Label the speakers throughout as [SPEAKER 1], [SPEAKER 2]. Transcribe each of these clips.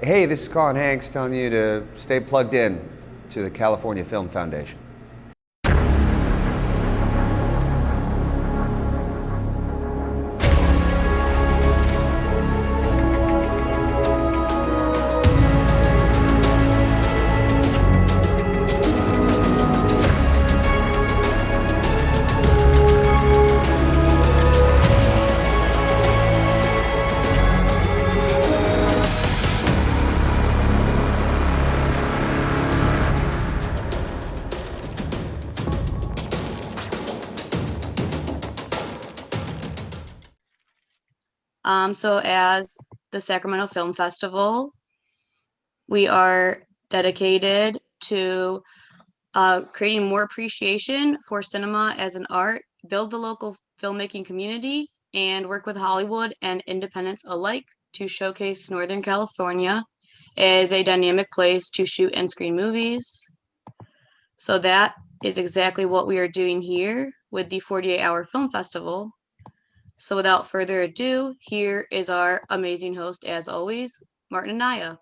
[SPEAKER 1] Hey, this is Colin Hanks telling you to stay plugged in to the California Film Foundation.
[SPEAKER 2] So as the Sacramento Film Festival, we are dedicated to creating more appreciation for cinema as an art, build the local filmmaking community, and work with Hollywood and independents alike to showcase Northern California as a dynamic place to shoot and screen movies. So that is exactly what we are doing here with the 48-hour film festival. So without further ado, here is our amazing host, as always, Martin Anaya.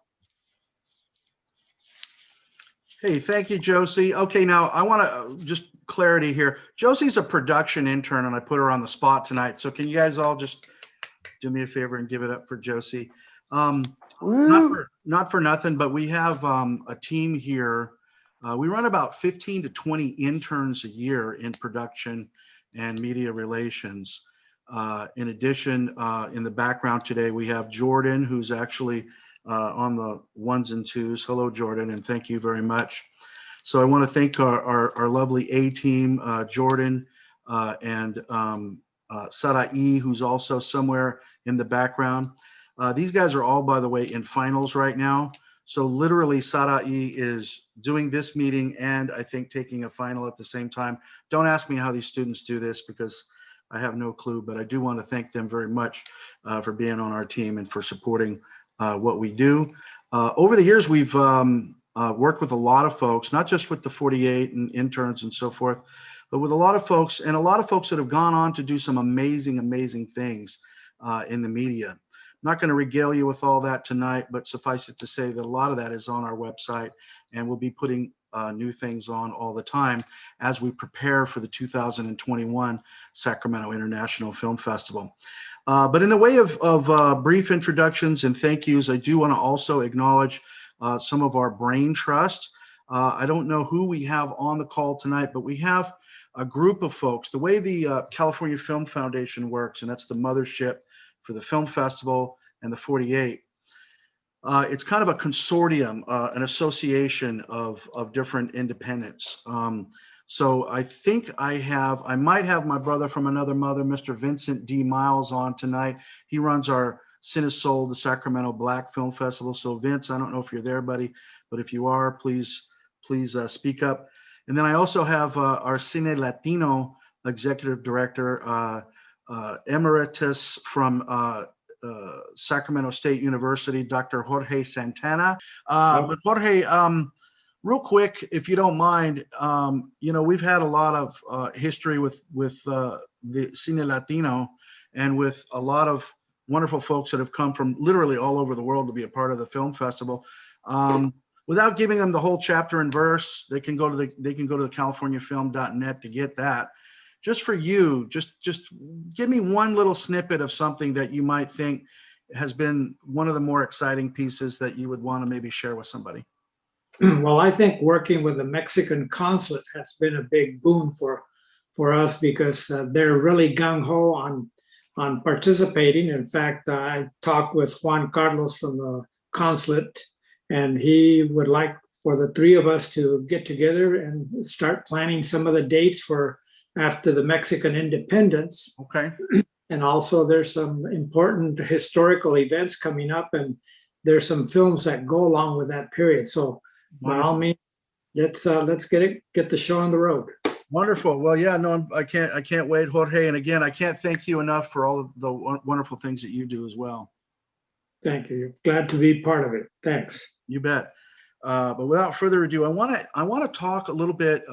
[SPEAKER 3] Hey, thank you, Josie. Okay, now I want to just clarity here. Josie's a production intern, and I put her on the spot tonight. So can you guys all just do me a favor and give it up for Josie? Not for nothing, but we have a team here. We run about 15 to 20 interns a year in production and media relations. In addition, in the background today, we have Jordan, who's actually on the ones and twos. Hello, Jordan, and thank you very much. So I want to thank our lovely A team, Jordan and Sarai, who's also somewhere in the background. These guys are all, by the way, in finals right now. So literally Sarai is doing this meeting and I think taking a final at the same time. Don't ask me how these students do this because I have no clue, but I do want to thank them very much for being on our team and for supporting what we do. Over the years, we've worked with a lot of folks, not just with the 48 and interns and so forth, but with a lot of folks and a lot of folks that have gone on to do some amazing, amazing things in the media. I'm not going to regale you with all that tonight, but suffice it to say that a lot of that is on our website, and we'll be putting new things on all the time as we prepare for the 2021 Sacramento International Film Festival. But in the way of brief introductions and thank yous, I do want to also acknowledge some of our brain trust. I don't know who we have on the call tonight, but we have a group of folks. The way the California Film Foundation works, and that's the mothership for the film festival and the 48, it's kind of a consortium, an association of different independents. So I think I might have my brother from another mother, Mr. Vincent D. Miles, on tonight. He runs our Cinesol, the Sacramento Black Film Festival. So Vince, I don't know if you're there, buddy, but if you are, please speak up. And then I also have our Cine Latino executive director, emeritus from Sacramento State University, Dr. Jorge Santana. But Jorge, real quick, if you don't mind, we've had a lot of history with the Cine Latino and with a lot of wonderful folks that have come from literally all over the world to be a part of the film festival. Without giving them the whole chapter and verse, they can go to the californiafilm.net to get that. Just for you, just give me one little snippet of something that you might think has been one of the more exciting pieces that you would want to maybe share with somebody.
[SPEAKER 4] Well, I think working with the Mexican consulate has been a big boon for us because they're really gung-ho on participating. In fact, I talked with Juan Carlos from the consulate, and he would like for the three of us to get together and start planning some of the dates for after the Mexican independence.
[SPEAKER 3] Okay.
[SPEAKER 4] And also there's some important historical events coming up, and there's some films that go along with that period. So by all means, let's get the show on the road.
[SPEAKER 3] Wonderful. Well, yeah, no, I can't wait, Jorge. And again, I can't thank you enough for all of the wonderful things that you do as well.
[SPEAKER 4] Thank you. Glad to be part of it. Thanks.
[SPEAKER 3] You bet. But without further ado, I want to talk a little bit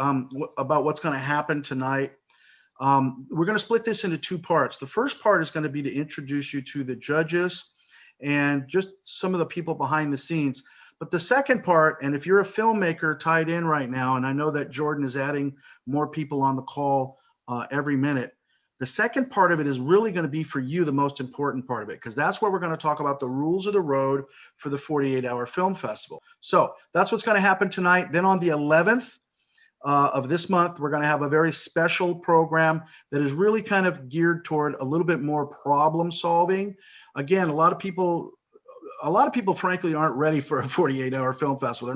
[SPEAKER 3] about what's going to happen tonight. We're going to split this into two parts. The first part is going to be to introduce you to the judges and just some of the people behind the scenes. But the second part, and if you're a filmmaker tied in right now, and I know that Jordan is adding more people on the call every minute, the second part of it is really going to be for you the most important part of it, because that's where we're going to talk about the rules of the road for the 48-hour film festival. So that's what's going to happen tonight. Then on the 11th of this month, we're going to have a very special program that is really kind of geared toward a little bit more problem solving. Again, a lot of people frankly aren't ready for a 48-hour film festival.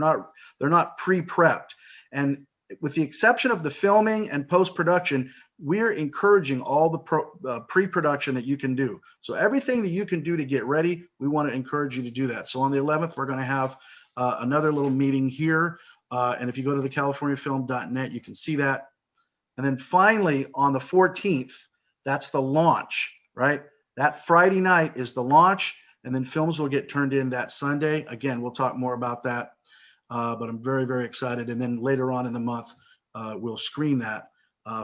[SPEAKER 3] They're not pre-prepped. And with the exception of the filming and post-production, we're encouraging all the pre-production that you can do. So everything that you can do to get ready, we want to encourage you to do that. So on the 11th, we're going to have another little meeting here. And if you go to thecaliforniafilm.net, you can see that. And then finally, on the 14th, that's the launch, right? That Friday night is the launch, and then films will get turned in that Sunday. Again, we'll talk more about that, but I'm very, very excited. And then later on in the month, we'll screen that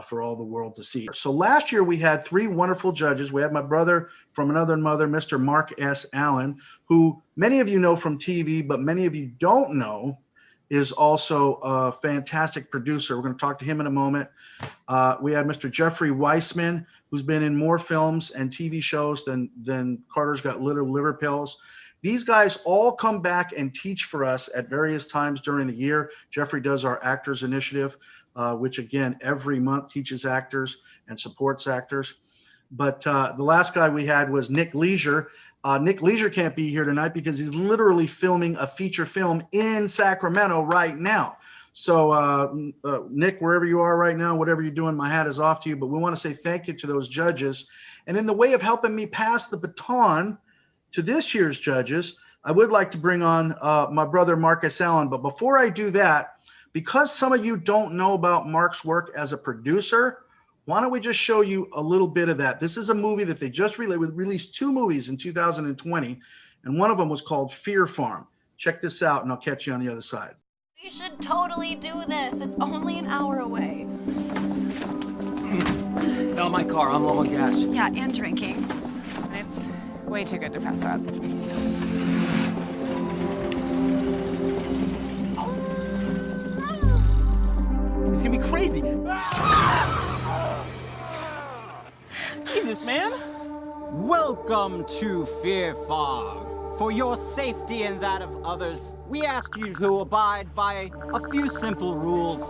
[SPEAKER 3] for all the world to see. So last year we had 3 wonderful judges. We had my brother from another mother, Mr. Mark S. Allen, who many of you know from TV, but many of you don't know is also a fantastic producer. We're going to talk to him in a moment. We had Mr. Jeffrey Weissman, who's been in more films and TV shows than Carter's Got Liver Pills. These guys all come back and teach for us at various times during the year. Jeffrey does our Actors Initiative, which again, every month teaches actors and supports actors. But the last guy we had was Nick Leisure. Nick Leisure can't be here tonight because he's literally filming a feature film in Sacramento right now. So Nick, wherever you are right now, whatever you're doing, my hat is off to you. But we want to say thank you to those judges. And in the way of helping me pass the baton to this year's judges, I would like to bring on my brother, Marcus Allen. But before I do that, because some of you don't know about Mark's work as a producer, why don't we just show you a little bit of that? This is a movie that they just released 2 movies in 2020, and one of them was called Fear Farm. Check this out, and I'll catch you on the other side.
[SPEAKER 5] We should totally do this. It's only an hour away.
[SPEAKER 6] No, my car. I'm low on gas.
[SPEAKER 7] Yeah, and drinking. It's way too good to pass up.
[SPEAKER 6] It's gonna be crazy. Jesus, man.
[SPEAKER 8] Welcome to Fear Farm. For your safety and that of others, we ask you to abide by a few simple rules.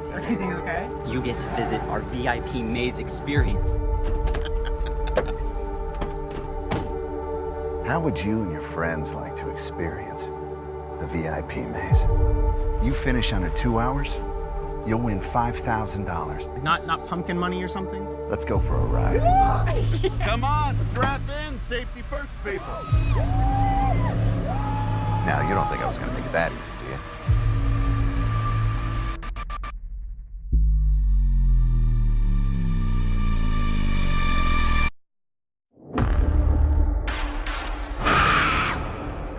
[SPEAKER 7] Is everything okay?
[SPEAKER 8] You get to visit our VIP maze experience.
[SPEAKER 9] How would you and your friends like to experience the VIP maze? You finish under 2 hours, you'll win $5,000.
[SPEAKER 8] Not pumpkin money or something?
[SPEAKER 9] Let's go for a ride.
[SPEAKER 10] Come on, strap in. Safety first, people.
[SPEAKER 9] Now, you don't think I was gonna make it that easy, do you?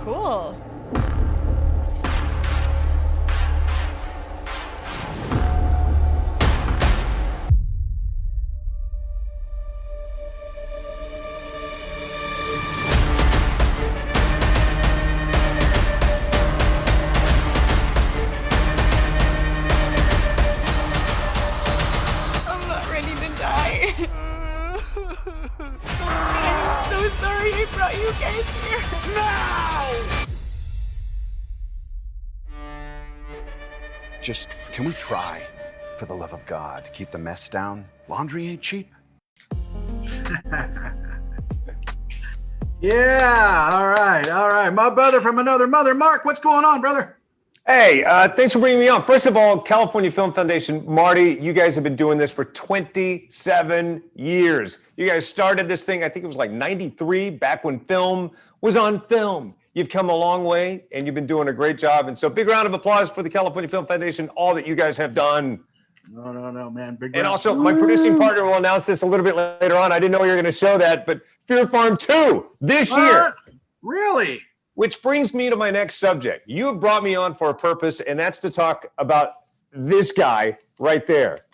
[SPEAKER 7] Cool. I'm not ready to die. I'm so sorry I brought you guys here. No!
[SPEAKER 9] Just, can we try, for the love of God, keep the mess down? Laundry ain't cheap.
[SPEAKER 3] Yeah, all right. My brother from another mother, Mark, what's going on, brother?
[SPEAKER 11] Hey, thanks for bringing me on. First of all, California Film Foundation, Marty, you guys have been doing this for 27 years. You guys started this thing, I think it was like 93, back when film was on film. You've come a long way, and you've been doing a great job. And so big round of applause for the California Film Foundation, all that you guys have done.
[SPEAKER 3] No, man. Big
[SPEAKER 11] And
[SPEAKER 3] round.
[SPEAKER 11] also, my producing partner will announce this a little bit later on. I didn't know you were going to show that, but Fear Farm 2 this year.
[SPEAKER 3] Really?
[SPEAKER 11] Which brings me to my next subject. You have brought me on for a purpose, and that's to talk about this guy right there.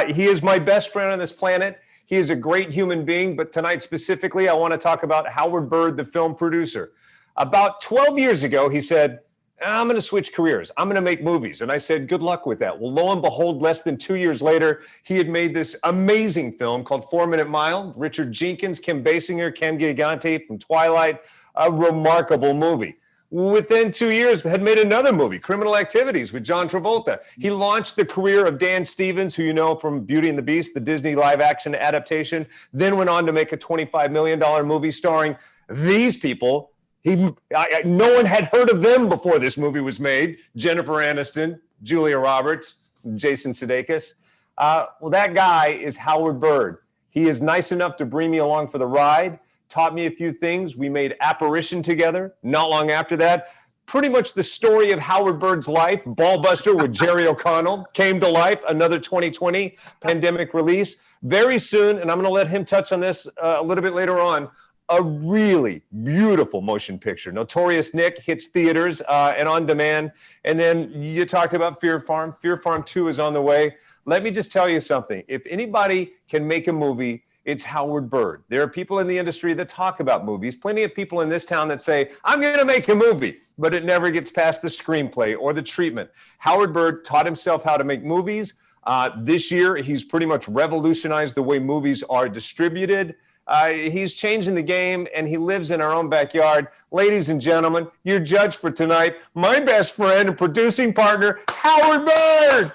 [SPEAKER 11] He is my best friend on this planet. He is a great human being, but tonight specifically, I want to talk about Howard Bird, the film producer. About 12 years ago, he said, I'm going to switch careers. I'm going to make movies. And I said, good luck with that. Well, lo and behold, less than 2 years later, he had made this amazing film called 4 Minute Mile. Richard Jenkins, Kim Basinger, Ken Gigante from Twilight, a remarkable movie. Within 2 years, had made another movie, Criminal Activities, with John Travolta. He launched the career of Dan Stevens, who you know from Beauty and the Beast, the Disney live-action adaptation, then went on to make a $25 million movie starring these people. No one had heard of them before this movie was made. Jennifer Aniston, Julia Roberts, Jason Sudeikis. Well, that guy is Howard Bird. He is nice enough to bring me along for the ride, taught me a few things. We made Apparition together. Not long after that, pretty much the story of Howard Bird's life, Ballbuster with Jerry O'Connell, came to life, another 2020 pandemic release. Very soon, and I'm going to let him touch on this a little bit later on, a really beautiful motion picture. Notorious Nick hits theaters and on demand. And then you talked about Fear Farm. Fear Farm 2 is on the way. Let me just tell you something. If anybody can make a movie, it's Howard Bird. There are people in the industry that talk about movies. Plenty of people in this town that say, I'm going to make a movie, but it never gets past the screenplay or the treatment. Howard Bird taught himself how to make movies. This year, he's pretty much revolutionized the way movies are distributed. He's changing the game, and he lives in our own backyard. Ladies and gentlemen, your judge for tonight, my best friend and producing partner, Howard Bird.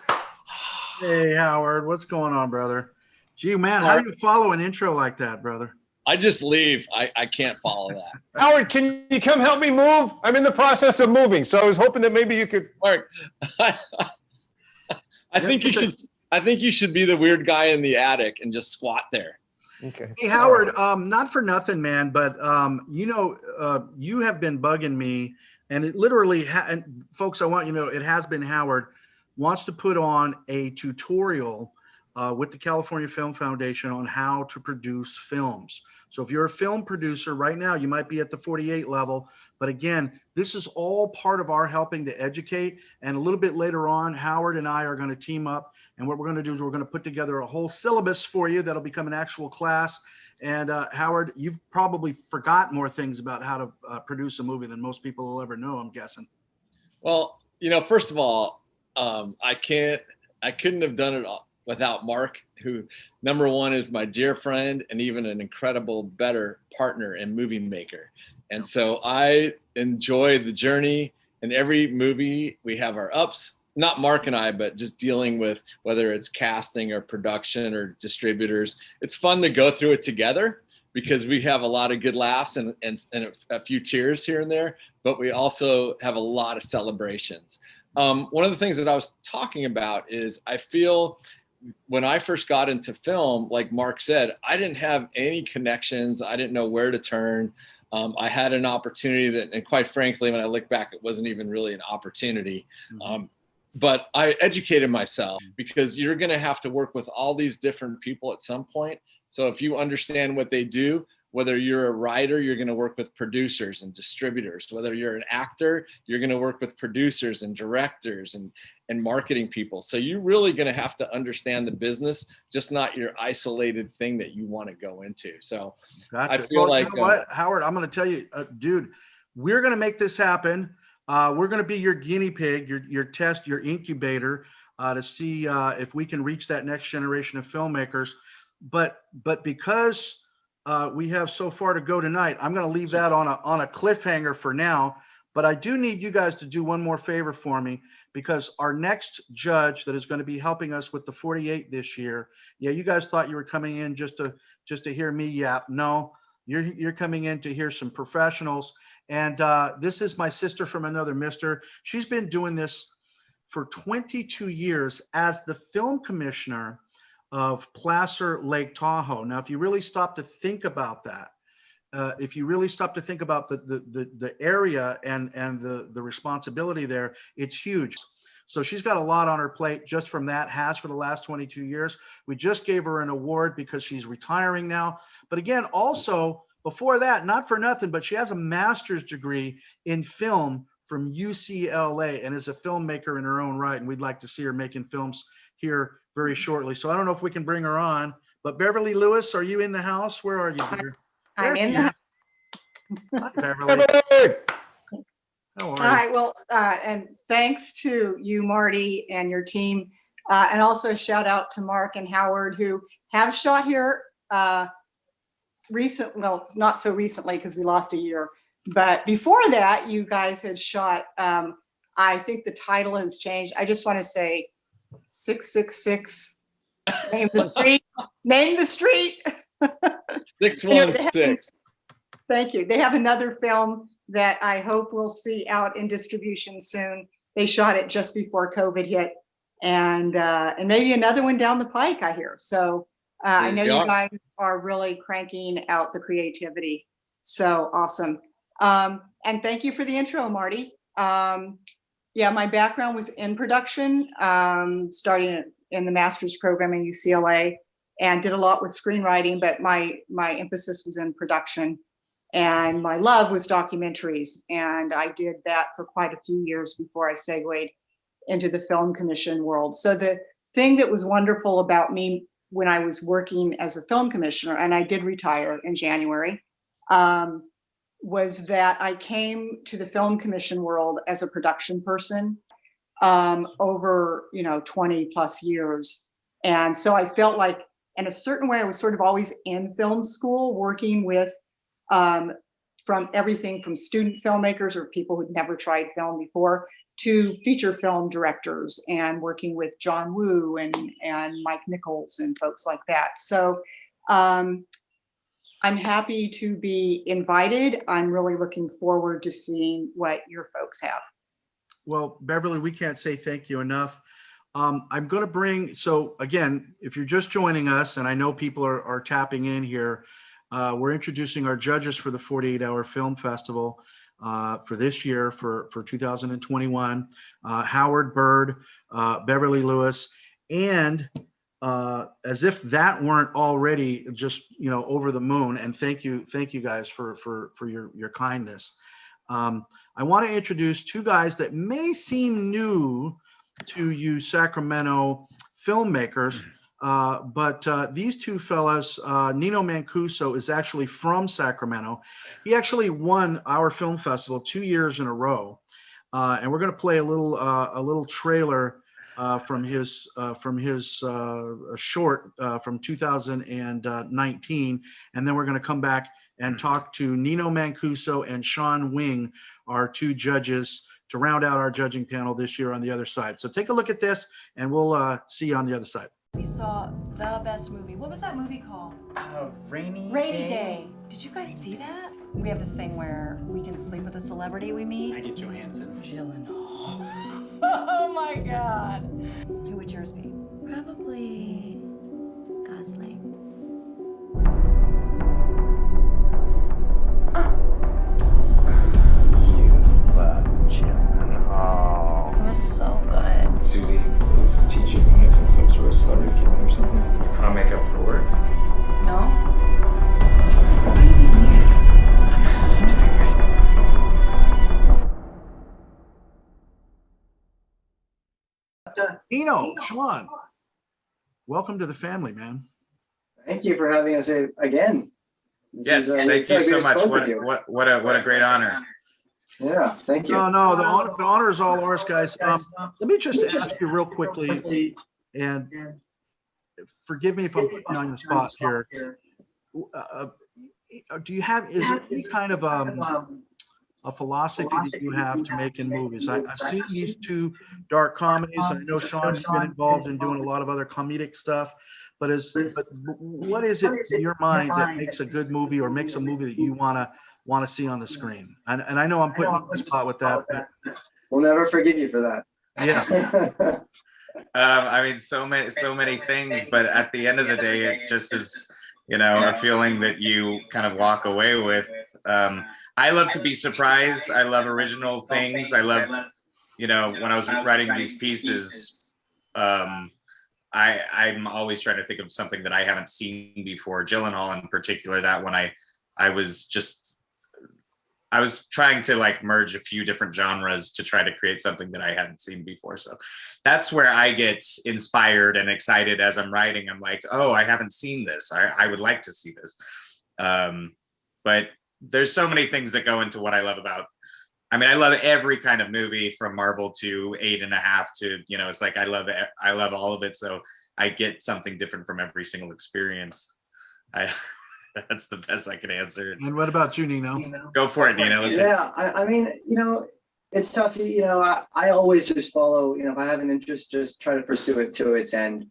[SPEAKER 3] Hey, Howard, what's going on, brother? Gee, man, how do you follow an intro like that, brother?
[SPEAKER 12] I just leave. I can't follow that.
[SPEAKER 11] Howard, can you come help me move? I'm in the process of moving, so I was hoping that maybe you could.
[SPEAKER 12] Mark, I think you should be the weird guy in the attic and just squat there.
[SPEAKER 11] Okay.
[SPEAKER 3] Hey, Howard, not for nothing, man, but you have been bugging me, and it literally, and folks, I want you to know, it has been Howard wants to put on a tutorial with the California Film Foundation on how to produce films. So if you're a film producer right now, you might be at the 48 level, but again, this is all part of our helping to educate. And a little bit later on, Howard and I are going to team up, and what we're going to do is we're going to put together a whole syllabus for you that'll become an actual class. And Howard, you've probably forgot more things about how to produce a movie than most people will ever know, I'm guessing.
[SPEAKER 12] Well, first of all, I couldn't have done it without Mark, who, number one, is my dear friend and even an incredible, better partner and movie maker. And so I enjoy the journey. In every movie, we have our ups, not Mark and I, but just dealing with whether it's casting or production or distributors. It's fun to go through it together because we have a lot of good laughs and a few tears here and there, but we also have a lot of celebrations. One of the things that I was talking about is I feel when I first got into film, like Mark said, I didn't have any connections. I didn't know where to turn. I had an opportunity that, and quite frankly, when I look back, it wasn't even really an opportunity. But I educated myself because you're going to have to work with all these different people at some point. So if you understand what they do, whether you're a writer, you're going to work with producers and distributors. Whether you're an actor, you're going to work with producers and directors and marketing people. So you're really going to have to understand the business, just not your isolated thing that you want to go into. So
[SPEAKER 3] gotcha.
[SPEAKER 12] I feel like,
[SPEAKER 3] you know what, Howard, I'm going to tell you, dude, we're going to make this happen. We're going to be your guinea pig, your test, your incubator to see if we can reach that next generation of filmmakers. But because we have so far to go tonight, I'm going to leave that on a cliffhanger for now. But I do need you guys to do one more favor for me, because our next judge that is going to be helping us with the 48 this year. Yeah, you guys thought you were coming in just to hear me yap. No, you're coming in to hear some professionals. And this is my sister from another mister. She's been doing this for 22 years as the film commissioner of Placer Lake Tahoe. Now, if you really stop to think about that, if you really stop to think about the area and the responsibility there, it's huge. So she's got a lot on her plate just from that, has for the last 22 years. We just gave her an award because she's retiring now. But again, also before that, not for nothing, but she has a master's degree in film from UCLA and is a filmmaker in her own right. And we'd like to see her making films here very shortly. So I don't know if we can bring her on, But Beverly Lewis, are you in the house? Where are you, dear?
[SPEAKER 13] I'm
[SPEAKER 3] There
[SPEAKER 13] in
[SPEAKER 3] she
[SPEAKER 13] the.
[SPEAKER 3] is. Hi, Beverly. How are you?
[SPEAKER 13] Hi, well, and thanks to you, Marty, and your team. And also shout out to Mark and Howard, who have shot here recent, well, not so recently because we lost a year. But before that, you guys had shot, I think the title has changed. I just want to say 666, name the street, name the street.
[SPEAKER 12] 616.
[SPEAKER 13] Thank you. They have another film that I hope we'll see out in distribution soon. They shot it just before COVID hit, and maybe another one down the pike, I hear. So I know you guys are really cranking out the creativity. So awesome. And thank you for the intro, Marty. Yeah, my background was in production, starting in the master's program in UCLA, and did a lot with screenwriting, but my emphasis was in production. And my love was documentaries. And I did that for quite a few years before I segued into the film commission world. So the thing that was wonderful about me when I was working as a film commissioner, and I did retire in January, was that I came to the film commission world as a production person over 20 plus years. And so I felt like, in a certain way, I was sort of always in film school, working with from everything from student filmmakers or people who'd never tried film before to feature film directors, and working with John Woo and Mike Nichols and folks like that. So I'm happy to be invited. I'm really looking forward to seeing what your folks have.
[SPEAKER 3] Well, Beverly, we can't say thank you enough. I'm going to bring, so again, if you're just joining us, and I know people are tapping in here, we're introducing our judges for the 48-Hour Film Festival for this year, for 2021, Howard Bird, Beverly Lewis, and as if that weren't already just over the moon. And thank you guys for your kindness. I want to introduce two guys that may seem new to you Sacramento filmmakers, but these two fellas, Nino Mancuso is actually from Sacramento. He actually won our film festival 2 years in a row, and we're going to play a little trailer from his short from 2019, and then we're going to come back and talk to Nino Mancuso and Sean Wing, our two judges, to round out our judging panel this year on the other side. So take a look at this, and we'll see you on the other side.
[SPEAKER 14] We saw the best movie. What was that movie called?
[SPEAKER 8] Rainy
[SPEAKER 14] Day. Did you guys see that? We have this thing where we can sleep with a celebrity we meet.
[SPEAKER 6] I get Johansson.
[SPEAKER 14] Gyllenhaal. Oh my God. Who would yours be?
[SPEAKER 15] Probably Gosling.
[SPEAKER 14] It was so good.
[SPEAKER 16] Susie is teaching me if it's some sort of celebrity came in or something. You put on makeup for work?
[SPEAKER 14] No?
[SPEAKER 3] Nino, Sean, welcome to the family, man.
[SPEAKER 17] Thank you for having us again.
[SPEAKER 16] Yes, thank you so much. What a great honor.
[SPEAKER 17] Yeah, thank you.
[SPEAKER 3] No, the honor is all ours, guys. Let me just ask you real quickly, and forgive me if I'm putting you on the spot here. Do you have, is there any kind of a philosophy that you have to make in movies? I've seen these two dark comedies. I know Sean's been involved in doing a lot of other comedic stuff, but what is it in your mind that makes a good movie, or makes a movie that you want to see on the screen? And I know I'm putting you on the spot with that, but
[SPEAKER 17] we'll never forgive you for that.
[SPEAKER 3] Yeah.
[SPEAKER 16] I mean, so many things, but at the end of the day, it just is, a feeling that you kind of walk away with. I love to be surprised. I love original things. I love, when I was writing these pieces, I'm always trying to think of something that I haven't seen before. Gyllenhaal in particular, that one I I was trying to like merge a few different genres to try to create something that I hadn't seen before. So that's where I get inspired and excited as I'm writing. I'm like, oh, I haven't seen this. I would like to see this. But there's so many things that go into what I love about. I mean, I love every kind of movie from Marvel to 8.5 to, you know, it's like I love all of it. So I get something different from every single experience. That's the best I can answer.
[SPEAKER 3] And what about you, Nino?
[SPEAKER 16] Go for it, Nino.
[SPEAKER 17] Yeah, I mean, you know, it's tough. You know, I always just follow, you know, if I have an interest, just try to pursue it to its end.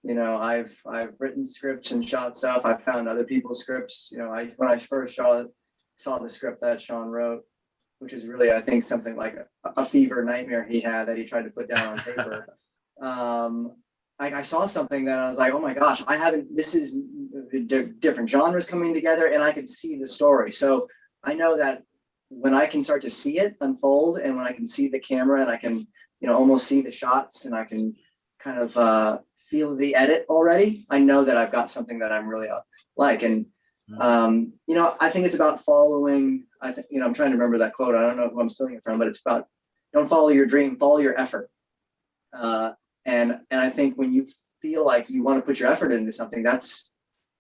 [SPEAKER 17] You know, I've written scripts and shot stuff. I've found other people's scripts. You know, when I first saw the script that Sean wrote, which is really, I think, something like a fever nightmare he had that he tried to put down on paper. I saw something that I was like, oh my gosh, this is different genres coming together, and I can see the story. So I know that when I can start to see it unfold, and when I can see the camera, and I can, you know, almost see the shots, and I can kind of feel the edit already, I know that I've got something that I'm really like. And you know, I think it's about following. You know, I'm trying to remember that quote. I don't know who I'm stealing it from, but it's about don't follow your dream, follow your effort. And I think when you feel like you want to put your effort into something,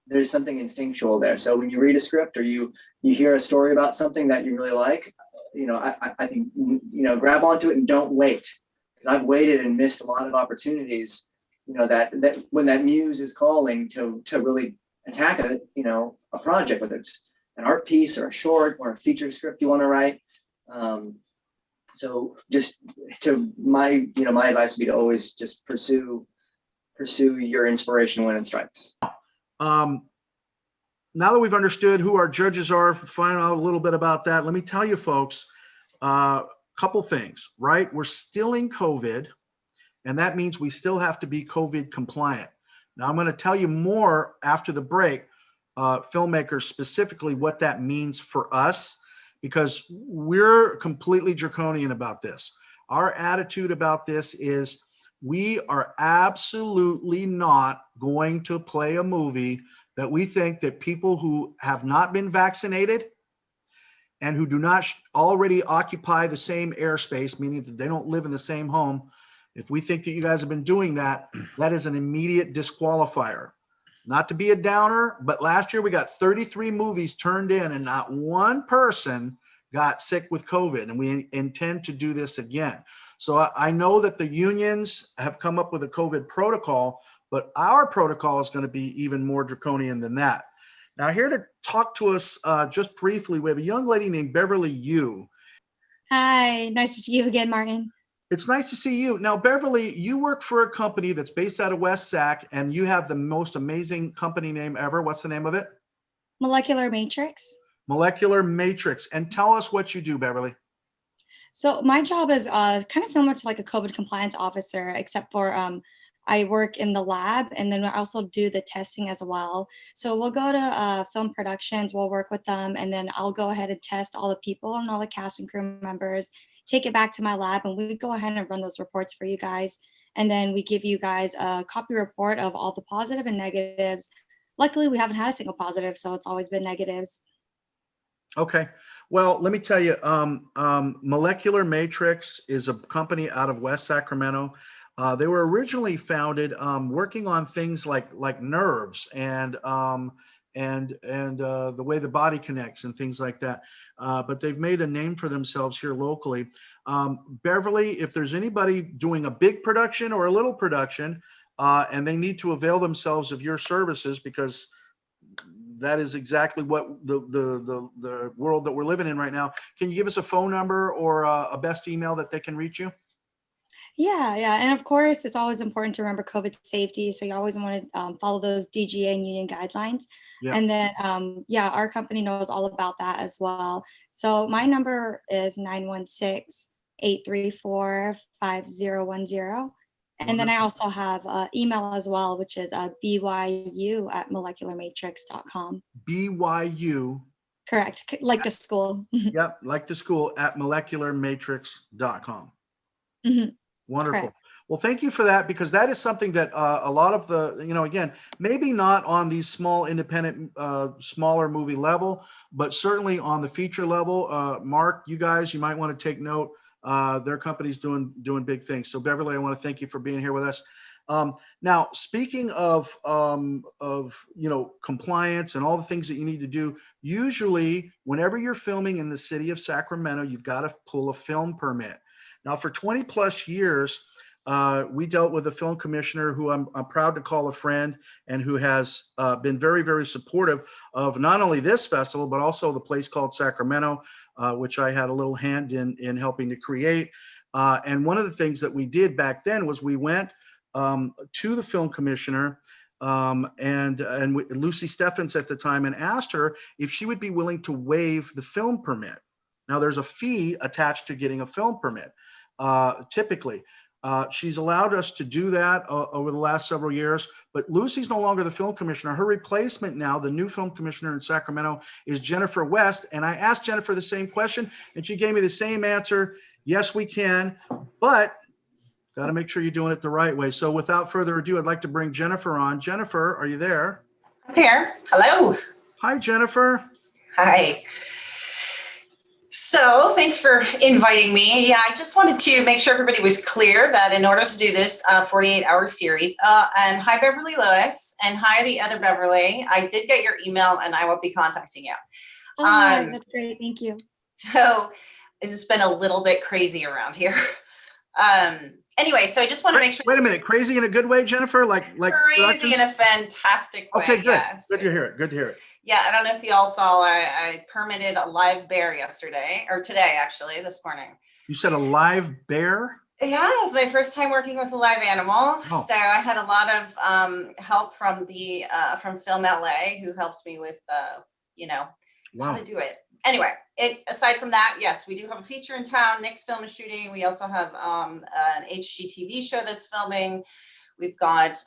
[SPEAKER 17] there's something instinctual there. So when you read a script or you hear a story about something that you really like, you know, I think, you know, grab onto it and don't wait, because I've waited and missed a lot of opportunities, you know, that when that muse is calling to really attack a project, whether it's an art piece or a short or a feature script you want to write. So just my advice would be to always just pursue your inspiration when it strikes.
[SPEAKER 3] Now that we've understood who our judges are, find out a little bit about that, let me tell you folks, a couple things, right? We're still in COVID, and that means we still have to be COVID compliant. Now I'm going to tell you more after the break, filmmakers specifically what that means for us, because we're completely draconian about this. Our attitude about this is we are absolutely not going to play a movie that we think that people who have not been vaccinated and who do not already occupy the same airspace, meaning that they don't live in the same home, if we think that you guys have been doing that, that is an immediate disqualifier. Not to be a downer, but last year we got 33 movies turned in and not one person got sick with COVID, and we intend to do this again. So I know that the unions have come up with a COVID protocol, but our protocol is going to be even more draconian than that. Now, here to talk to us just briefly, we have a young lady named Beverly Yu.
[SPEAKER 18] Hi, nice to see you again, Martin.
[SPEAKER 3] It's nice to see you. Now, Beverly, you work for a company that's based out of West Sac, and you have the most amazing company name ever. What's the name of it?
[SPEAKER 18] Molecular Matrix.
[SPEAKER 3] Molecular Matrix. And tell us what you do, Beverly.
[SPEAKER 18] So my job is kind of similar to like a COVID compliance officer, except for I work in the lab, and then I also do the testing as well. So we'll go to film productions, we'll work with them, and then I'll go ahead and test all the people and all the cast and crew members, take it back to my lab, and we go ahead and run those reports for you guys. And then we give you guys a copy report of all the positive and negatives. Luckily, we haven't had a single positive, so it's always been negatives.
[SPEAKER 3] Okay. Well, let me tell you, Molecular Matrix is a company out of West Sacramento. They were originally founded working on things like nerves and the way the body connects and things like that. But they've made a name for themselves here locally. Beverly, if there's anybody doing a big production or a little production, and they need to avail themselves of your services, because that is exactly what the world that we're living in right now. Can you give us a phone number or a best email that they can reach you?
[SPEAKER 18] Yeah. And of course, it's always important to remember COVID safety. So you always want to follow those DGA and union guidelines. Yeah. And then, our company knows all about that as well. So my number is 916-834-5010. And then I also have email as well, which is byu@molecularmatrix.com.
[SPEAKER 3] BYU.
[SPEAKER 18] Correct. Like the school.
[SPEAKER 3] Yep. Like the school at molecularmatrix.com.
[SPEAKER 18] Mm-hmm.
[SPEAKER 3] Wonderful.
[SPEAKER 18] Correct.
[SPEAKER 3] Well, thank you for that, because that is something that a lot of the, again, maybe not on these small independent, smaller movie level, but certainly on the feature level. Mark, you guys, you might want to take note. Their company's doing big things. So Beverly, I want to thank you for being here with us. Now, speaking of compliance and all the things that you need to do, usually whenever you're filming in the city of Sacramento, you've got to pull a film permit. Now, for 20 plus years, we dealt with a film commissioner who I'm proud to call a friend, and who has been very, very supportive of not only this festival, but also the place called Sacramento, which I had a little hand in helping to create. And one of the things that we did back then was we went to the film commissioner and Lucy Steffens at the time, and asked her if she would be willing to waive the film permit. Now, there's a fee attached to getting a film permit, typically. She's allowed us to do that over the last several years, but Lucy's no longer the film commissioner. Her replacement now, the new film commissioner in Sacramento, is Jennifer West. And I asked Jennifer the same question, and she gave me the same answer. Yes, we can, but got to make sure you're doing it the right way. So without further ado, I'd like to bring Jennifer on. Jennifer, are you there?
[SPEAKER 19] I'm here. Hello.
[SPEAKER 3] Hi, Jennifer.
[SPEAKER 19] Hi. So thanks for inviting me. Yeah, I just wanted to make sure everybody was clear that in order to do this 48-hour series, and hi, Beverly Lewis, and hi, the other Beverly, I did get your email and I will be contacting you.
[SPEAKER 18] Oh, hi, that's great. Thank you.
[SPEAKER 19] So it's just been a little bit crazy around here. Anyway, so I just want to make sure.
[SPEAKER 3] Wait a minute, crazy in a good way, Jennifer? Like
[SPEAKER 19] crazy in a fantastic way.
[SPEAKER 3] Okay, good.
[SPEAKER 19] Yes.
[SPEAKER 3] Good to hear it. Good to hear it.
[SPEAKER 19] Yeah, I don't know if you all saw, I permitted a live bear yesterday, or today, actually, this morning.
[SPEAKER 3] You said a live bear?
[SPEAKER 19] Yeah, it was my first time working with a live animal.
[SPEAKER 3] Oh.
[SPEAKER 19] So I had a lot of help from the from Film LA, who helped me with,
[SPEAKER 3] Wow.
[SPEAKER 19] how to do it. Anyway, aside from that, yes, we do have a feature in town. Nick's film is shooting. We also have an HGTV show that's filming. We've got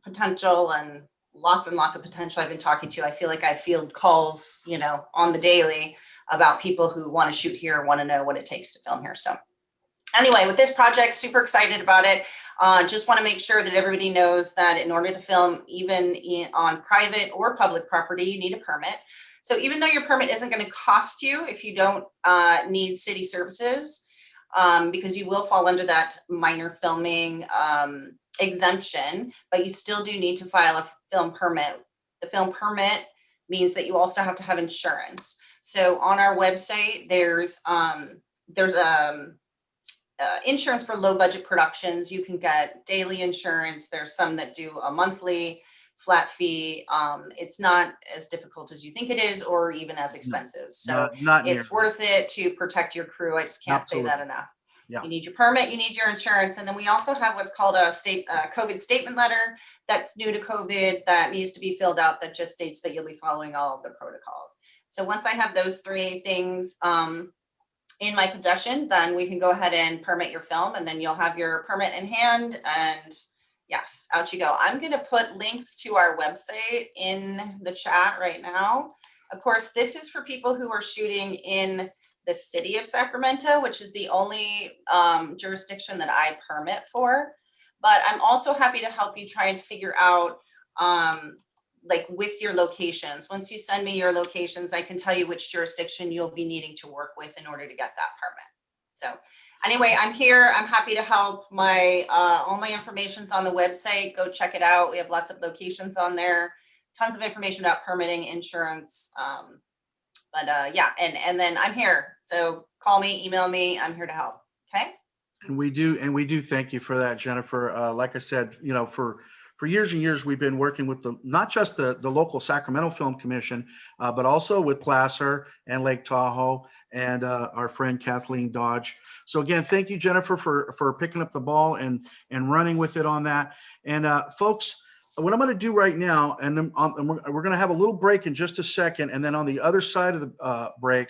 [SPEAKER 19] potential and lots of potential. I've been talking to. I feel like I field calls, on the daily about people who want to shoot here, want to know what it takes to film here. So anyway, with this project, super excited about it. Just want to make sure that everybody knows that in order to film even on private or public property, you need a permit. So even though your permit isn't going to cost you if you don't need city services, because you will fall under that minor filming exemption, but you still do need to file a film permit. The film permit means that you also have to have insurance. So on our website, there's insurance for low budget productions. You can get daily insurance. There's some that do a monthly flat fee. It's not as difficult as you think it is, or even as expensive. So
[SPEAKER 3] Not
[SPEAKER 19] it's worth it to protect your crew. I just can't say that enough.
[SPEAKER 3] Yeah.
[SPEAKER 19] You need your permit, you need your insurance, and then we also have what's called a COVID statement letter that's new to COVID that needs to be filled out, that just states that you'll be following all of the protocols. So once I have those three things in my possession, then we can go ahead and permit your film, and then you'll have your permit in hand, and yes, out you go. I'm going to put links to our website in the chat right now. Of course, this is for people who are shooting in the city of Sacramento, which is the only jurisdiction that I permit for. But I'm also happy to help you try and figure out like with your locations. Once you send me your locations, I can tell you which jurisdiction you'll be needing to work with in order to get that permit. So anyway, I'm here. I'm happy to help. All my information's on the website. Go check it out. We have lots of locations on there. Tons of information about permitting, insurance. Yeah, and then I'm here. So call me, email me. I'm here to help. Okay.
[SPEAKER 3] And we do thank you for that, Jennifer. Like I said, for years and years, we've been working with not just the local Sacramento Film Commission, but also with Placer and Lake Tahoe and our friend Kathleen Dodge. So again, thank you, Jennifer, for picking up the ball and running with it on that. And folks, what I'm going to do right now, and then we're going to have a little break in just a second, and then on the other side of the break,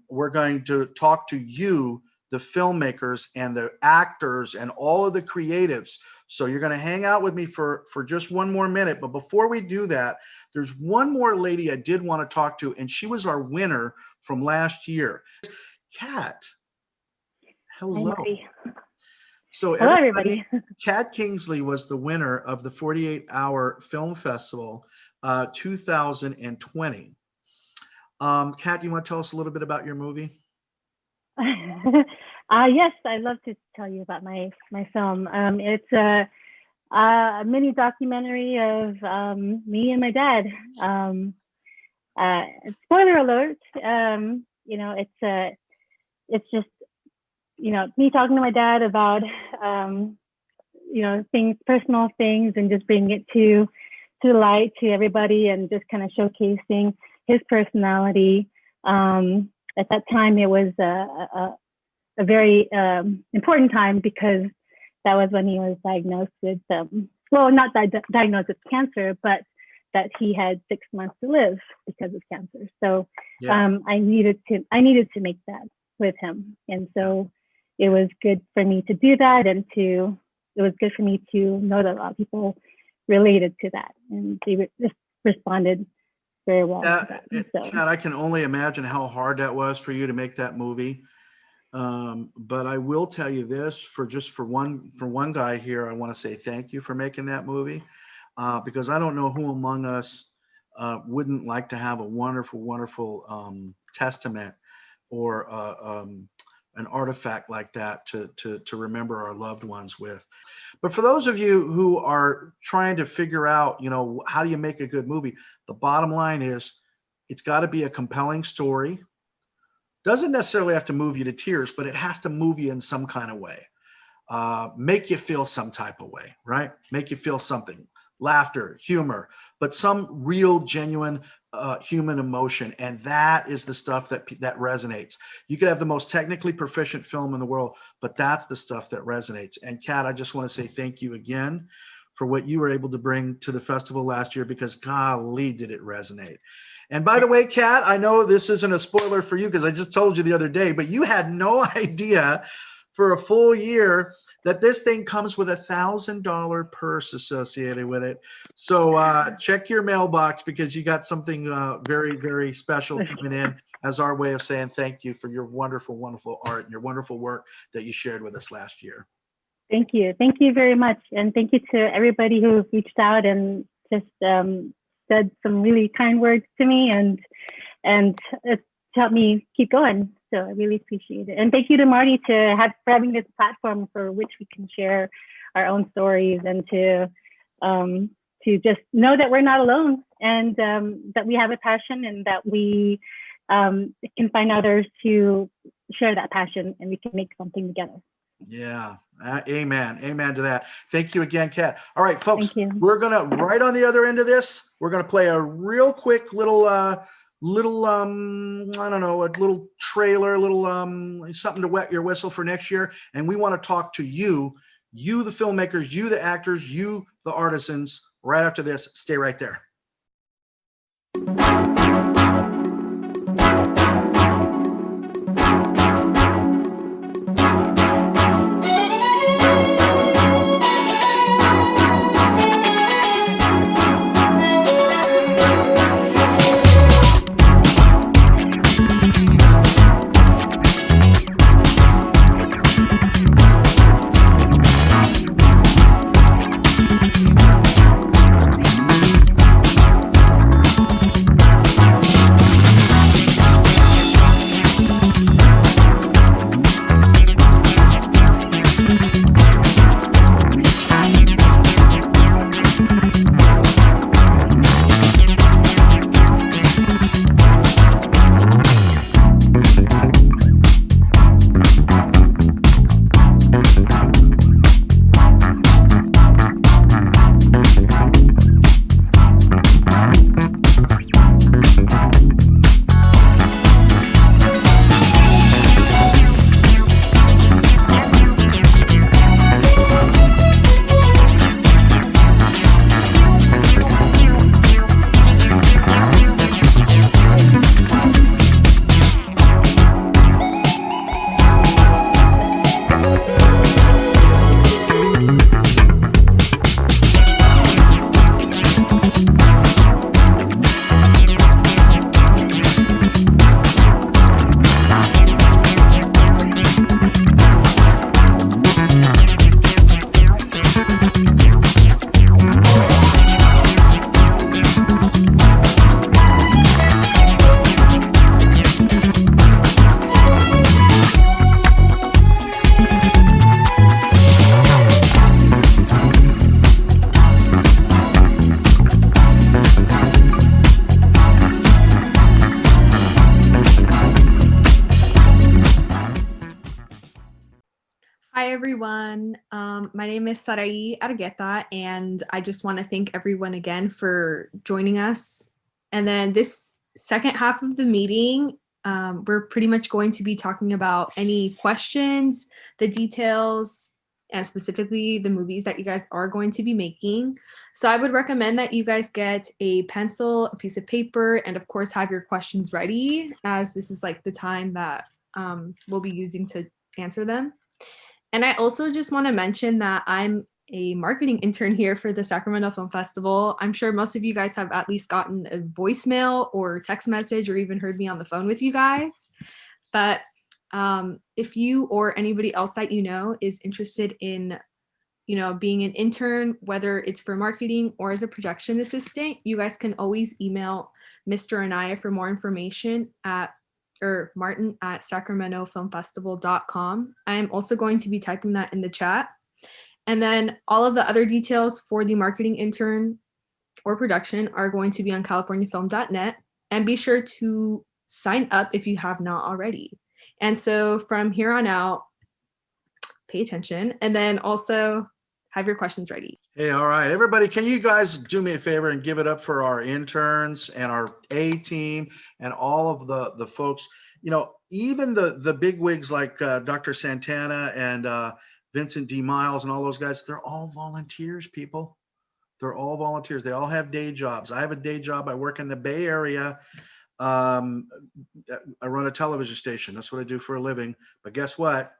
[SPEAKER 3] we're going to talk to you, the filmmakers and the actors and all of the creatives. So you're going to hang out with me for just one more minute. But before we do that, there's one more lady I did want to talk to, and she was our winner from last year. Kat, hello. So
[SPEAKER 20] Hello, everybody.
[SPEAKER 3] Kat Kingsley was the winner of the 48-hour film festival 2020. Kat, you want to tell us a little bit about your movie?
[SPEAKER 20] Yes, I'd love to tell you about my film. It's a mini documentary of me and my dad. Spoiler alert. You know, it's just, you know, me talking to my dad about you know, things, personal things, and just bringing it to light to everybody, and just kind of showcasing his personality. At that time, it was a very important time, because that was when he was diagnosed with, well, not diagnosed with cancer, but that he had 6 months to live because of cancer. So
[SPEAKER 3] Yeah.
[SPEAKER 20] I needed to make that with him, and so it was good for me to do that, and it was good for me to know that a lot of people related to that, and they just responded very well to that. So,
[SPEAKER 3] Kat, I can only imagine how hard that was for you to make that movie. But I will tell you this, for one guy here, I want to say thank you for making that movie, because I don't know who among us wouldn't like to have a wonderful, wonderful testament or an artifact like that to remember our loved ones with. But for those of you who are trying to figure out, you know, how do you make a good movie? The bottom line is, it's got to be a compelling story. Doesn't necessarily have to move you to tears, but it has to move you in some kind of way. Make you feel some type of way, right? Make you feel something. Laughter, humor, but some real, genuine human emotion. And that is the stuff that resonates. You could have the most technically proficient film in the world, but that's the stuff that resonates. And Kat, I just want to say thank you again for what you were able to bring to the festival last year, because golly, did it resonate. And by the way, Kat, I know this isn't a spoiler for you, because I just told you the other day, but you had no idea for a full year that this thing comes with $1,000 purse associated with it. So check your mailbox, because you got something very, very special coming in as our way of saying thank you for your wonderful, wonderful art and your wonderful work that you shared with us last year.
[SPEAKER 20] thank you very much, and thank you to everybody who reached out and just said some really kind words to me, and it's helped me keep going. So I really appreciate it. And thank you to Marty for having this platform for which we can share our own stories, and to just know that we're not alone, and that we have a passion, and that we can find others to share that passion, and we can make something together.
[SPEAKER 3] Yeah. Amen. Amen to that. Thank you again, Kat. All right, folks, we're going to, right on the other end of this, we're going to play a real quick little, I don't know, a little trailer, something to wet your whistle for next year. And we want to talk to you, the filmmakers, you, the actors, you, the artisans, right after this. Stay right there.
[SPEAKER 21] Hi, everyone. My name is Sarai Argueta, and I just want to thank everyone again for joining us. And then this second half of the meeting, we're pretty much going to be talking about any questions, the details, and specifically the movies that you guys are going to be making. So I would recommend that you guys get a pencil, a piece of paper, and of course have your questions ready, as this is like the time that we'll be using to answer them. And I also just want to mention that I'm a marketing intern here for the Sacramento Film Festival. I'm sure most of you guys have at least gotten a voicemail or text message or even heard me on the phone with you guys. But if you or anybody else that you know is interested in, being an intern, whether it's for marketing or as a production assistant, you guys can always email Mr. Anaya for more information at martin@sacramentofilmfestival.com. I'm also going to be typing that in the chat. And then all of the other details for the marketing intern or production are going to be on californiafilm.net. And be sure to sign up if you have not already. And so from here on out, pay attention and then also have your questions ready.
[SPEAKER 3] Hey, all right, everybody, can you guys do me a favor and give it up for our interns and our A team and all of the folks, even the big wigs like Dr. Santana and Vincent D. Miles and all those guys, they're all volunteers, people. They're all volunteers. They all have day jobs. I have a day job. I work in the Bay Area. I run a television station. That's what I do for a living. But guess what?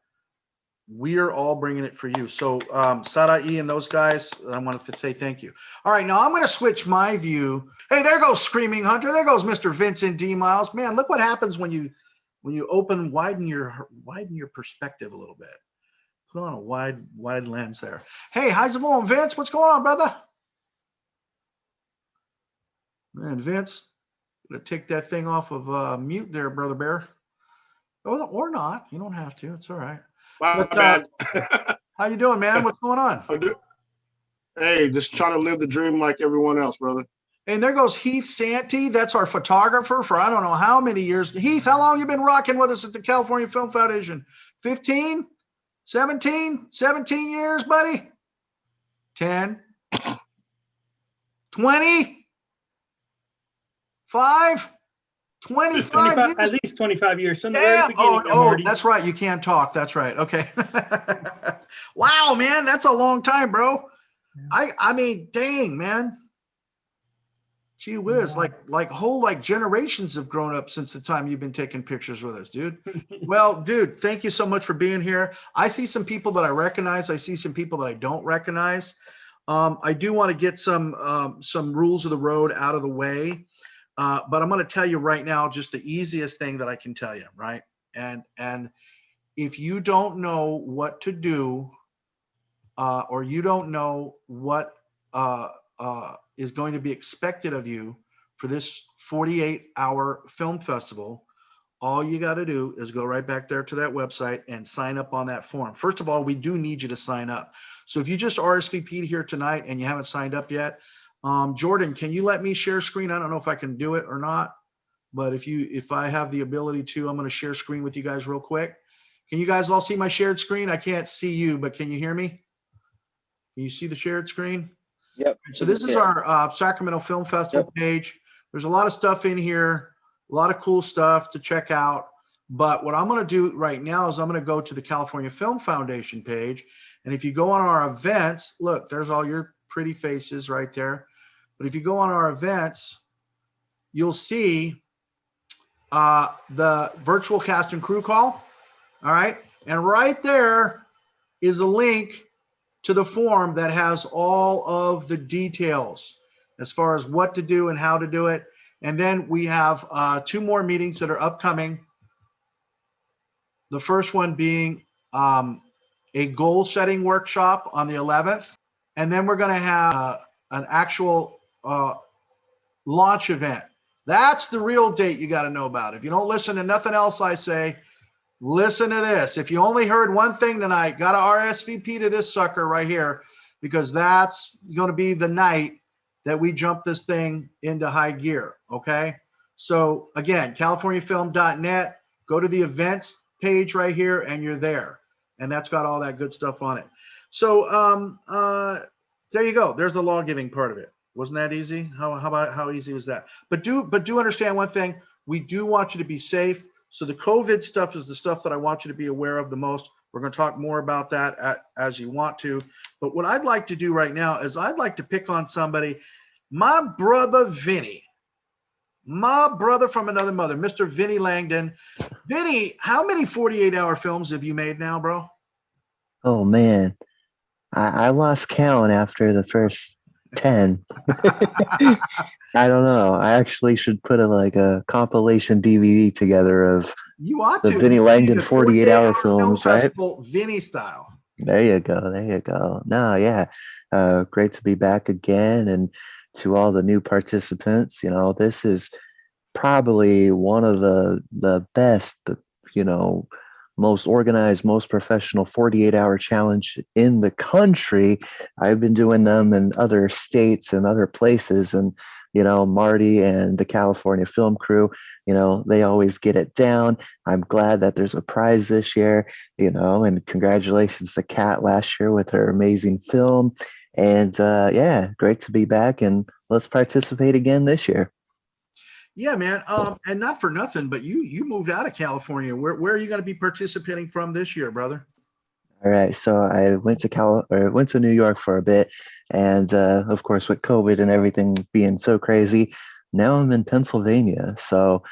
[SPEAKER 3] We're all bringing it for you. So Sarai and those guys, I want to say thank you. All right, now I'm going to switch my view. Hey, there goes Screaming Hunter. There goes Mr. Vincent D. Miles. Man, look what happens when you widen your perspective a little bit. Put on a wide lens there. Hey, how's it going, Vince? What's going on, brother? Man, Vince, gonna take that thing off of mute there, Brother Bear. Or not. You don't have to. It's all right.
[SPEAKER 22] My bad.
[SPEAKER 3] How you doing, man? What's going on?
[SPEAKER 22] Hey, just trying to live the dream like everyone else, brother.
[SPEAKER 3] And there goes Heath Santee. That's our photographer for I don't know how many years. Heath, how long you been rocking with us at the California Film Foundation? 15? 17? 17 years, buddy? 10? 20? 5? 25 years?
[SPEAKER 23] At least 25 years. From the
[SPEAKER 3] Damn.
[SPEAKER 23] very beginning, Marty.
[SPEAKER 3] That's right. You can't talk. That's right. Okay. Wow, man. That's a long time, bro. I mean, dang, man. Gee whiz, like generations have grown up since the time you've been taking pictures with us, dude. Well, dude, thank you so much for being here. I see some people that I recognize. I see some people that I don't recognize. I do want to get some rules of the road out of the way. But I'm going to tell you right now, just the easiest thing that I can tell you, right? And if you don't know what to do, or you don't know what is going to be expected of you for this 48-hour film festival, all you got to do is go right back there to that website and sign up on that form. First of all, we do need you to sign up. So if you just RSVP'd here tonight and you haven't signed up yet, Jordan, can you let me share screen? I don't know if I can do it or not, but if I have the ability to, I'm going to share screen with you guys real quick. Can you guys all see my shared screen? I can't see you, but can you hear me? Can you see the shared screen?
[SPEAKER 24] Yep.
[SPEAKER 3] So this is our Sacramento Film Festival page. There's a lot of stuff in here, a lot of cool stuff to check out. But what I'm going to do right now is I'm going to go to the California Film Foundation page. And if you go on our events, look, there's all your pretty faces right there. But if you go on our events, you'll see the virtual cast and crew call. All right. And right there is a link to the form that has all of the details as far as what to do and how to do it. And then we have 2 more meetings that are upcoming. The first one being a goal setting workshop on the 11th. And then we're going to have an actual launch event. That's the real date you got to know about. If you don't listen to nothing else I say, listen to this. If you only heard one thing tonight, got to RSVP to this sucker right here, because that's going to be the night that we jump this thing into high gear. Okay. So again, californiafilm.net, go to the events page right here and you're there. and that's got all that good stuff on it. So there you go. There's the law giving part of it. Wasn't that easy? How easy was that? But do understand one thing. We do want you to be safe. So the COVID stuff is the stuff that I want you to be aware of the most. We're going to talk more about that as you want to. But what I'd like to do right now is I'd like to pick on somebody, my brother Vinny, my brother from another mother, Mr. Vinny Langdon. Vinny, how many 48-hour films have you made now, bro?
[SPEAKER 1] Oh man, I lost count after the first 10. I don't know. I actually should put a compilation DVD together of
[SPEAKER 3] You ought
[SPEAKER 1] the
[SPEAKER 3] to.
[SPEAKER 1] Vinny
[SPEAKER 3] You
[SPEAKER 1] Langdon
[SPEAKER 3] need a
[SPEAKER 1] 48-hour
[SPEAKER 3] 48-hour film
[SPEAKER 1] films, right?
[SPEAKER 3] festival, Vinny style.
[SPEAKER 1] There you go. There you go. No, yeah. Great to be back again. And to all the new participants, this is probably one of the best, most organized, most professional 48-hour challenge in the country. I've been doing them in other states and other places, and Marty and the California Film Crew, they always get it down. I'm glad that there's a prize this year, and congratulations to Kat last year with her amazing film. And yeah, great to be back, and let's participate again this year.
[SPEAKER 3] Yeah, man. And not for nothing, but you moved out of California. Where are you going to be participating from this year, brother?
[SPEAKER 1] All right, so I went to New York for a bit, and of course with COVID and everything being so crazy, now I'm in Pennsylvania. So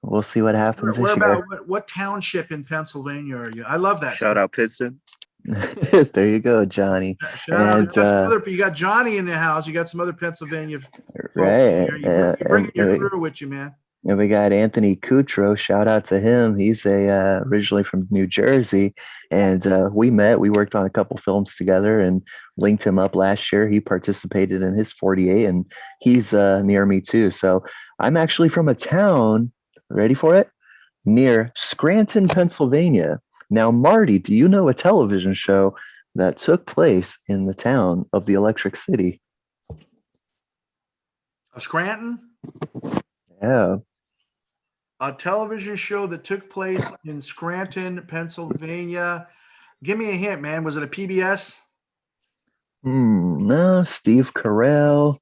[SPEAKER 1] we'll see what happens this year.
[SPEAKER 3] What township in Pennsylvania are you? I love that.
[SPEAKER 1] Shout out Pittston. There you go, Johnny.
[SPEAKER 3] Shout out. You got Johnny in the house. You got some other Pennsylvania folks
[SPEAKER 1] right.
[SPEAKER 3] You're bringing your crew with you, man.
[SPEAKER 1] And we got Anthony Kutro. Shout out to him. He's originally from New Jersey, and we met. We worked on a couple films together, and linked him up last year. He participated in his 48, and he's near me too. So I'm actually from a town. Ready for it? Near Scranton, Pennsylvania. Now, Marty, do you know a television show that took place in the town of the Electric City?
[SPEAKER 3] Scranton?
[SPEAKER 1] Yeah.
[SPEAKER 3] A television show that took place in Scranton, Pennsylvania. Give me a hint, man. Was it a PBS?
[SPEAKER 1] No, Steve Carell.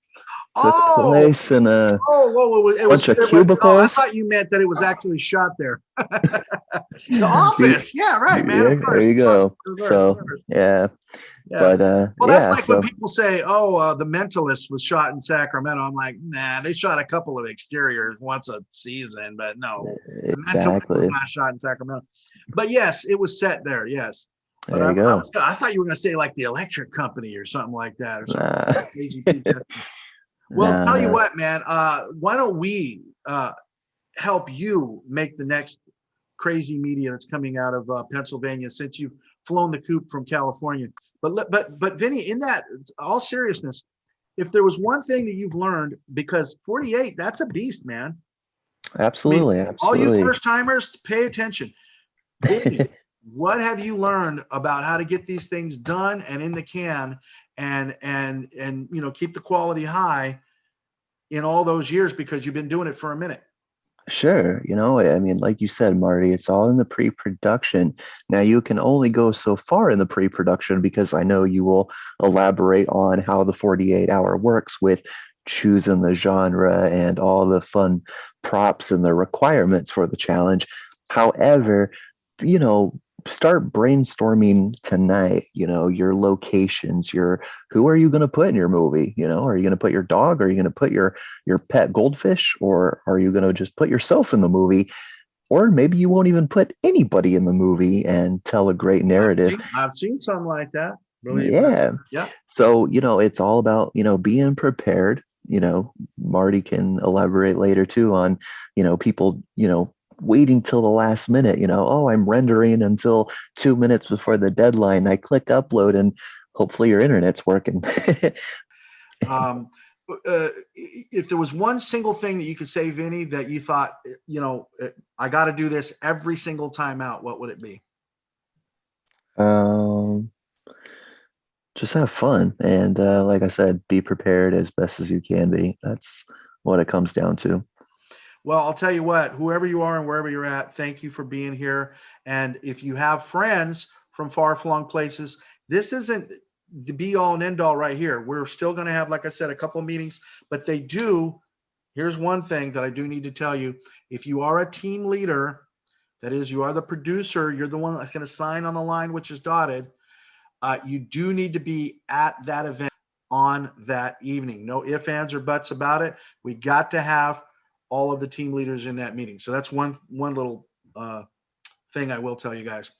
[SPEAKER 1] Took place in a bunch of cubicles.
[SPEAKER 3] I thought you meant that it was actually shot there. The Office. Yeah, right, man.
[SPEAKER 1] Yeah, there you go. So, yeah. But
[SPEAKER 3] well,
[SPEAKER 1] yeah,
[SPEAKER 3] that's like when people say, "Oh, The Mentalist was shot in Sacramento." I'm like, nah, they shot a couple of exteriors once a season, but no, The Mentalist was not shot in Sacramento. But yes, it was set there. Yes. But
[SPEAKER 1] there you go.
[SPEAKER 3] I thought you were going to say like the Electric Company or something like that, or something. Well, tell you what, man. Why don't we help you make the next crazy media that's coming out of Pennsylvania, since you've flown the coop from California? But Vinny, in that all seriousness, if there was one thing that you've learned, because 48, that's a beast, man.
[SPEAKER 1] Absolutely, absolutely.
[SPEAKER 3] All you first timers, pay attention. Vinny, what have you learned about how to get these things done and in the can, and keep the quality high in all those years, because you've been doing it for a minute?
[SPEAKER 1] Sure. I mean, like you said, Marty, it's all in the pre-production. Now, you can only go so far in the pre-production, because I know you will elaborate on how the 48-hour works with choosing the genre and all the fun props and the requirements for the challenge. However, start brainstorming tonight, your locations, who are you going to put in your movie? Are you going to put your dog? Are you going to put your pet goldfish? Or are you going to just put yourself in the movie? Or maybe you won't even put anybody in the movie and tell a great narrative.
[SPEAKER 3] I've seen something like that.
[SPEAKER 1] Yeah.
[SPEAKER 3] Yeah.
[SPEAKER 1] So, it's all about, being prepared. Marty can elaborate later too on, people, waiting till the last minute, I'm rendering until 2 minutes before the deadline. I click upload and hopefully your internet's working.
[SPEAKER 3] If there was one single thing that you could say, Vinny, that you thought, I got to do this every single time out, what would it be?
[SPEAKER 1] Just have fun. And like I said, be prepared as best as you can be. That's what it comes down to.
[SPEAKER 3] Well, I'll tell you what, whoever you are and wherever you're at, thank you for being here. And if you have friends from far-flung places. This isn't the be-all and end-all right here. We're still going to have, like I said, a couple of meetings, but they do. Here's one thing that I do need to tell you. If you are a team leader, that is, you are the producer, you're the one that's going to sign on the line, which is dotted. You do need to be at that event on that evening. No ifs, ands, or buts about it. We got to have all of the team leaders in that meeting. So that's one little thing I will tell you guys.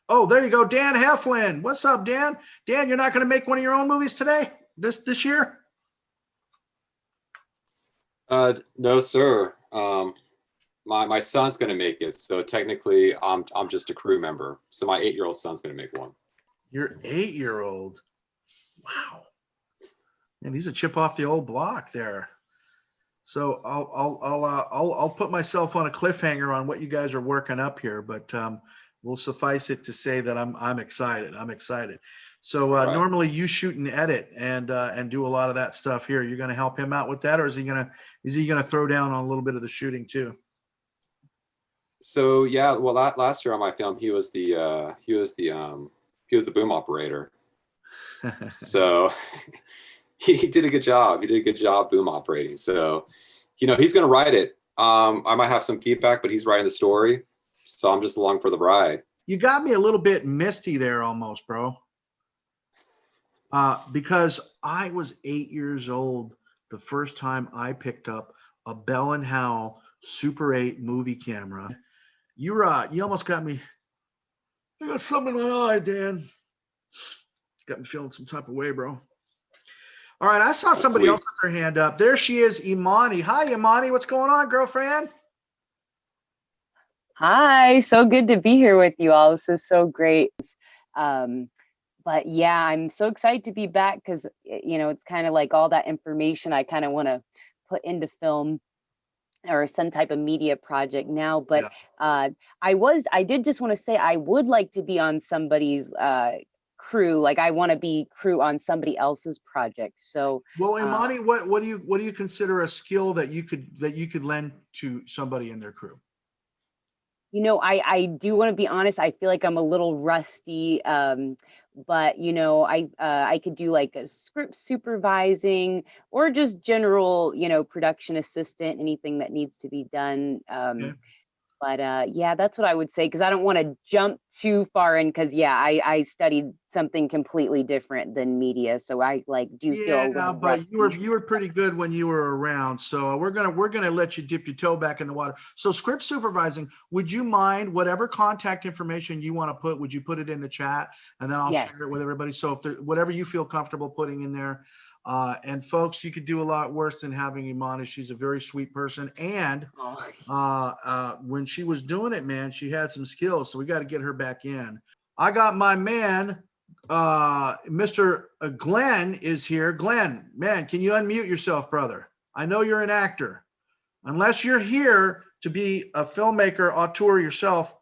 [SPEAKER 3] Oh, there you go, Dan Heflin. What's up, Dan? Dan, you're not going to make one of your own movies today, this year?
[SPEAKER 2] No, sir. My son's going to make it. So technically, I'm just a crew member. So my 8-year-old son's going to make one.
[SPEAKER 3] Your 8-year-old. Wow. And he's a chip off the old block there. So I'll put myself on a cliffhanger on what you guys are working up here, but we'll suffice it to say that I'm excited. I'm excited. So
[SPEAKER 2] Right.
[SPEAKER 3] normally you shoot and edit and do a lot of that stuff here. You're going to help him out with that, or is he gonna throw down on a little bit of the shooting too?
[SPEAKER 2] So yeah, well, last year on my film, he was the boom operator. So he did a good job. He did a good job boom operating. So, he's going to write it. I might have some feedback, but he's writing the story. So I'm just along for the ride.
[SPEAKER 3] You got me a little bit misty there almost, bro. Because I was 8 years old the first time I picked up a Bell & Howell Super 8 movie camera. You almost got me. I got something in my eye, Dan. Got me feeling some type of way, bro. All right, I saw somebody else with their hand up. There she is, Imani. Hi, Imani. What's going on, girlfriend?
[SPEAKER 4] Hi, so good to be here with you all. This is so great. But yeah, I'm so excited to be back because, it's kind of like all that information I kind of want to put into film or some type of media project now. But I did just want to say I would like to be on somebody's crew. Like I want to be crew on somebody else's project. So
[SPEAKER 3] well, Imani, what do you consider a skill that you could lend to somebody in their crew?
[SPEAKER 4] I do want to be honest. I feel like I'm a little rusty, but I could do like a script supervising or just general, production assistant, anything that needs to be done. But yeah, that's what I would say because I don't want to jump too far in because I studied something completely different than media, so I do feel a little
[SPEAKER 3] but
[SPEAKER 4] rusty.
[SPEAKER 3] you were pretty good when you were around, so we're gonna let you dip your toe back in the water. So script supervising, would you mind whatever contact information you want to put? Would you put it in the chat and then I'll share it with everybody? So if there whatever you feel comfortable putting in there. And folks, you could do a lot worse than having Imani. She's a very sweet person. And when she was doing it, man, she had some skills. So we got to get her back in. I got my man, Mr. Glenn is here. Glenn, man, can you unmute yourself, brother? I know you're an actor. Unless you're here to be a filmmaker, auteur yourself.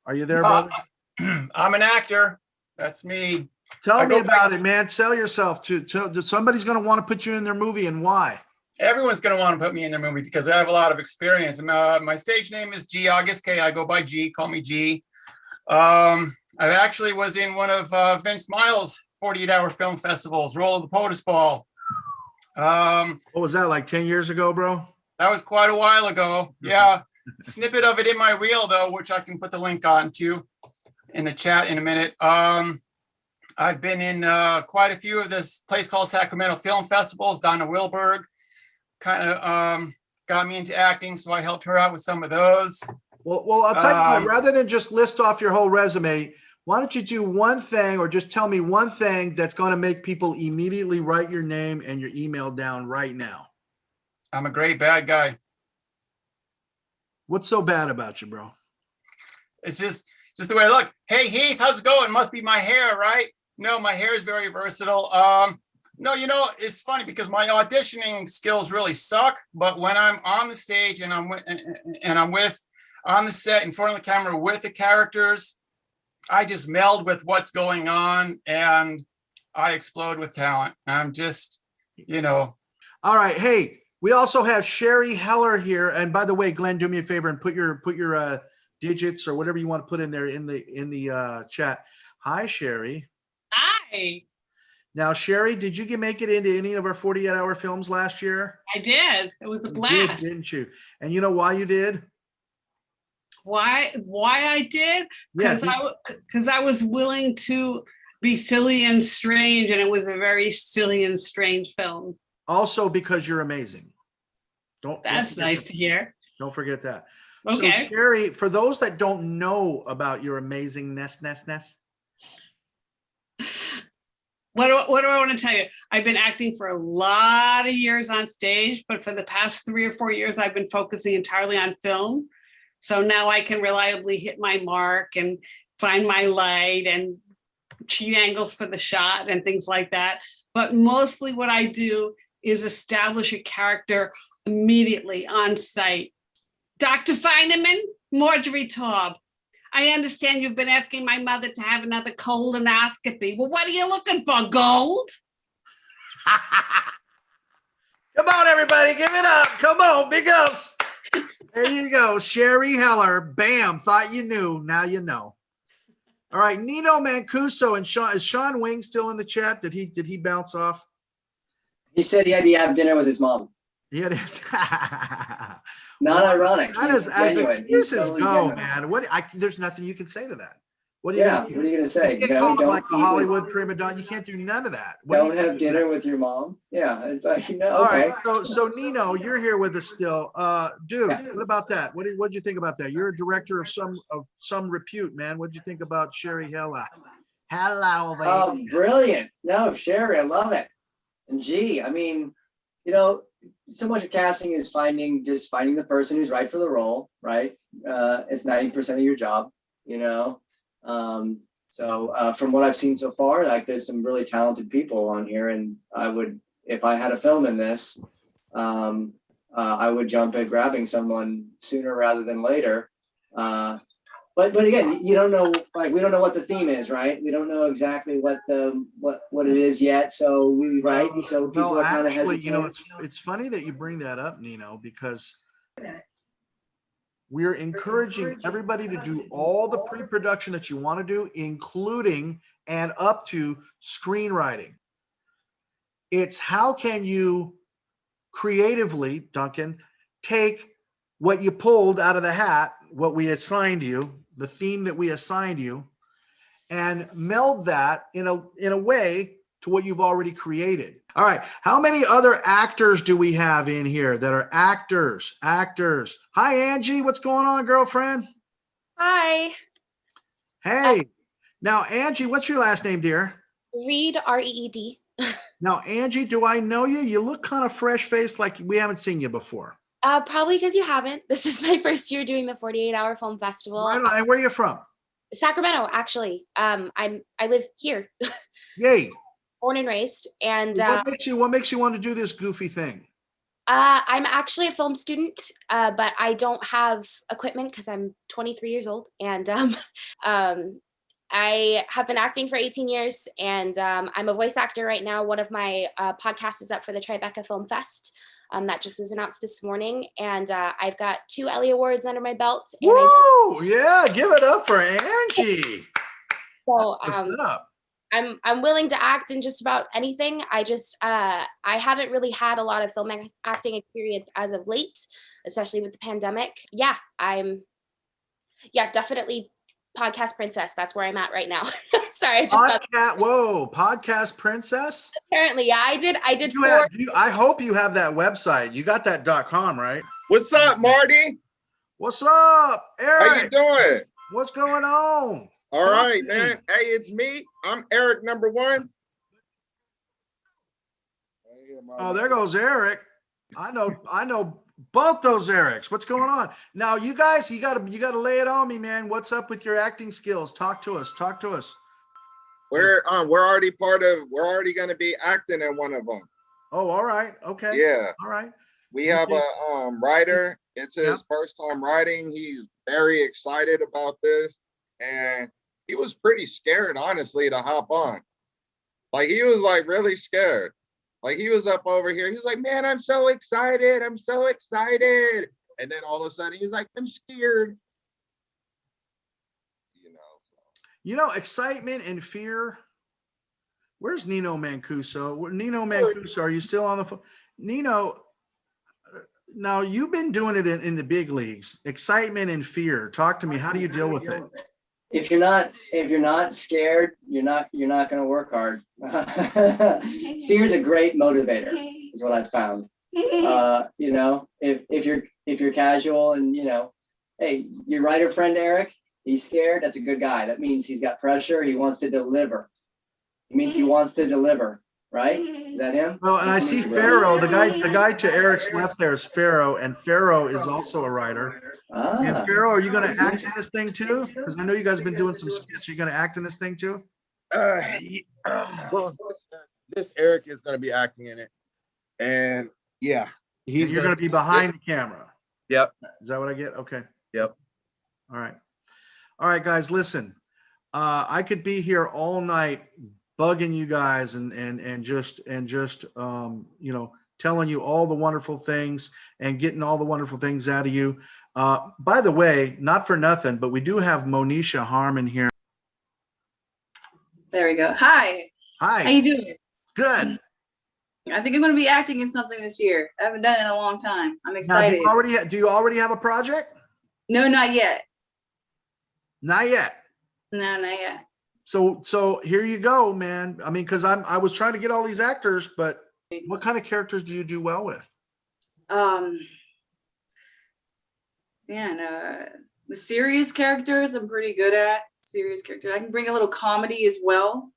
[SPEAKER 3] Are you there, brother?
[SPEAKER 5] I'm an actor. That's me.
[SPEAKER 3] Tell me about it, man. Sell yourself to somebody's going to want to put you in their movie, and why?
[SPEAKER 5] Everyone's going to want to put me in their movie because I have a lot of experience. My stage name is G August K. I go by G. Call me G. I actually was in one of Vince Miles' 48-hour film festivals, Roll of the POTUS Ball.
[SPEAKER 3] What was that, like 10 years ago, bro?
[SPEAKER 5] That was quite a while ago. Yeah. Snippet of it in my reel, though, which I can put the link on to in the chat in a minute. I've been in quite a few of this place called Sacramento Film Festivals. Donna Wilberg kind of got me into acting, so I helped her out with some of those.
[SPEAKER 3] Well, I'll tell you what, rather than just list off your whole resume, why don't you do one thing or just tell me one thing that's going to make people immediately write your name and your email down right now?
[SPEAKER 5] I'm a great bad guy.
[SPEAKER 3] What's so bad about you, bro?
[SPEAKER 5] It's just the way I look. Hey, Heath, how's it going? Must be my hair, right? No, my hair is very versatile. No, it's funny because my auditioning skills really suck. But when I'm on the stage and I'm on the set in front of the camera with the characters, I just meld with what's going on and I explode with talent. I'm just, All
[SPEAKER 3] right. Hey, we also have Sherry Heller here. And by the way, Glenn, do me a favor and put your digits or whatever you want to put in there in the chat. Hi, Sherry.
[SPEAKER 7] Hi.
[SPEAKER 3] Now, Sherry, did you make it into any of our 48-hour films last year?
[SPEAKER 7] I did. It was a
[SPEAKER 3] You
[SPEAKER 7] blast.
[SPEAKER 3] did, didn't you? And you know why you did?
[SPEAKER 7] Why I did?
[SPEAKER 3] Yeah,
[SPEAKER 7] Because I was willing to be silly and strange, and it was a very silly and strange film.
[SPEAKER 3] Also because you're amazing.
[SPEAKER 7] That's nice to hear.
[SPEAKER 3] Don't forget that.
[SPEAKER 7] Okay.
[SPEAKER 3] So, Sherry, for those that don't know about your amazingness,
[SPEAKER 7] What do I want to tell you? I've been acting for a lot of years on stage, but for the past 3 or 4 years, I've been focusing entirely on film. So now I can reliably hit my mark and find my light and cheat angles for the shot and things like that. But mostly what I do is establish a character immediately on site. Dr. Feineman, Marjorie Taub. I understand you've been asking my mother to have another colonoscopy. Well, what are you looking for, gold?
[SPEAKER 3] Come on, everybody, give it up. Come on, big ups. There you go, Sherry Heller. Bam, thought you knew. Now you know. All right, Nino Mancuso and Sean. Is Sean Wing still in the chat? Did he bounce off?
[SPEAKER 17] He said he had to have dinner with his mom.
[SPEAKER 3] He had
[SPEAKER 17] Not ironic.
[SPEAKER 3] That
[SPEAKER 17] He's
[SPEAKER 3] is as
[SPEAKER 17] genuine. He's
[SPEAKER 3] excuses
[SPEAKER 17] totally
[SPEAKER 3] go,
[SPEAKER 17] genuine.
[SPEAKER 3] man. There's nothing you can say to that. What
[SPEAKER 17] What are you gonna say?
[SPEAKER 3] You can't call him like a Hollywood prima donna. You can't do none of that.
[SPEAKER 17] Don't have dinner with your mom. Yeah, it's like no.
[SPEAKER 3] All
[SPEAKER 17] Okay.
[SPEAKER 3] right, so Nino, you're here with us still, dude. What about that? What'd you think about that? You're a director of some repute, man. What'd you think about Sherry Heller? Hello, baby.
[SPEAKER 17] Oh, brilliant! No, Sherry, I love it. And gee, I mean, so much of casting is finding the person who's right for the role, right? It's 90% of your job, So from what I've seen so far, like there's some really talented people on here, and I would, if I had a film in this, I would jump at grabbing someone sooner rather than later. But again, you don't know, like we don't know what the theme is, right? We don't know exactly what it is yet. So people are kind of hesitant.
[SPEAKER 3] It's funny that you bring that up, Nino, because we're encouraging everybody to do all the pre-production that you want to do, including and up to screenwriting. It's how can you creatively, Duncan, take what you pulled out of the hat, what we assigned you, the theme that we assigned you, and meld that in a way to what you've already created. All right. How many other actors do we have in here that are actors? Hi, Angie. What's going on, girlfriend?
[SPEAKER 9] Hi.
[SPEAKER 3] Hey. Now, Angie, what's your last name, dear?
[SPEAKER 9] Reed, R-E-E-D.
[SPEAKER 3] Now, Angie, do I know you? You look kind of fresh-faced, like we haven't seen you before.
[SPEAKER 9] Probably because you haven't. This is my first year doing the 48-hour film festival.
[SPEAKER 3] Right on. And where are you from?
[SPEAKER 9] Sacramento, actually. I live here.
[SPEAKER 3] Yay.
[SPEAKER 9] Born and raised. And
[SPEAKER 3] what makes you want to do this goofy thing?
[SPEAKER 9] I'm actually a film student, but I don't have equipment because I'm 23 years old. And I have been acting for 18 years, and I'm a voice actor right now. One of my podcasts is up for the Tribeca Film Fest. That just was announced this morning, and I've got 2 Ellie Awards under my belt. And
[SPEAKER 3] Woo! Yeah, give it up for Angie.
[SPEAKER 9] So
[SPEAKER 3] What's up?
[SPEAKER 9] I'm willing to act in just about anything. I just I haven't really had a lot of film acting experience as of late, especially with the pandemic. Yeah, definitely podcast princess. That's where I'm at right now. Sorry, I just
[SPEAKER 3] podcast princess.
[SPEAKER 9] Apparently, yeah, I did.
[SPEAKER 3] I hope you have that website. You got that .com, right?
[SPEAKER 22] What's up, Marty?
[SPEAKER 3] What's up, Eric?
[SPEAKER 22] How you doing?
[SPEAKER 3] What's going on?
[SPEAKER 22] All right, man. Hey, it's me. I'm Eric number 1.
[SPEAKER 3] Oh, there goes Eric. I know both those Erics. What's going on? Now, you guys, you gotta lay it on me, man. What's up with your acting skills? Talk to us.
[SPEAKER 22] We're already gonna be acting in one of them.
[SPEAKER 3] Oh, all right. Okay.
[SPEAKER 22] Yeah.
[SPEAKER 3] All right.
[SPEAKER 22] We have a writer. It's his first time writing. He's very excited about this, and he was pretty scared, honestly, to hop on. Like he was like really scared. Like he was up over here. He was like, "Man, I'm so excited. I'm so excited." And then all of a sudden, he's like, "I'm scared."
[SPEAKER 3] You know, excitement and fear. Where's Nino Mancuso? Nino Mancuso, are you still on the phone? Nino, now you've been doing it in the big leagues. Excitement and fear. Talk to me. How do you deal with it?
[SPEAKER 17] If you're not scared, you're not going to work hard. Fear is a great motivator, is what I've found. You know, if you're casual and, you know, hey, your writer friend Eric, he's scared. That's a good guy. That means he's got pressure. He wants to deliver. It means he wants to deliver, right? Is that him?
[SPEAKER 3] Well, and I see Pharaoh, the guy to Eric's left there is Pharaoh, and Pharaoh is also a writer. And Pharaoh, are you going to act in this thing too? Because I know you guys have been doing some skits. Are you going to act in this thing too?
[SPEAKER 22] Well, this Eric is going to be acting in it, and yeah,
[SPEAKER 3] You're going to be behind the camera.
[SPEAKER 22] Yep.
[SPEAKER 3] Is that what I get? Okay.
[SPEAKER 22] Yep.
[SPEAKER 3] All right, guys, listen. I could be here all night bugging you guys and just you know, telling you all the wonderful things and getting all the wonderful things out of you. By the way, not for nothing, but we do have Monisha Harmon here.
[SPEAKER 10] There we go. Hi.
[SPEAKER 3] Hi.
[SPEAKER 10] How you doing?
[SPEAKER 3] Good.
[SPEAKER 10] I think I'm going to be acting in something this year. I haven't done it in a long time. I'm
[SPEAKER 3] Now,
[SPEAKER 10] excited.
[SPEAKER 3] do you already have a project?
[SPEAKER 10] No, not yet.
[SPEAKER 3] Not yet.
[SPEAKER 10] No, not yet.
[SPEAKER 3] So here you go, man. I mean, because I was trying to get all these actors, but what kind of characters do you do well with?
[SPEAKER 10] Man, the serious characters I'm pretty good at. Serious characters. I can bring a little comedy as well.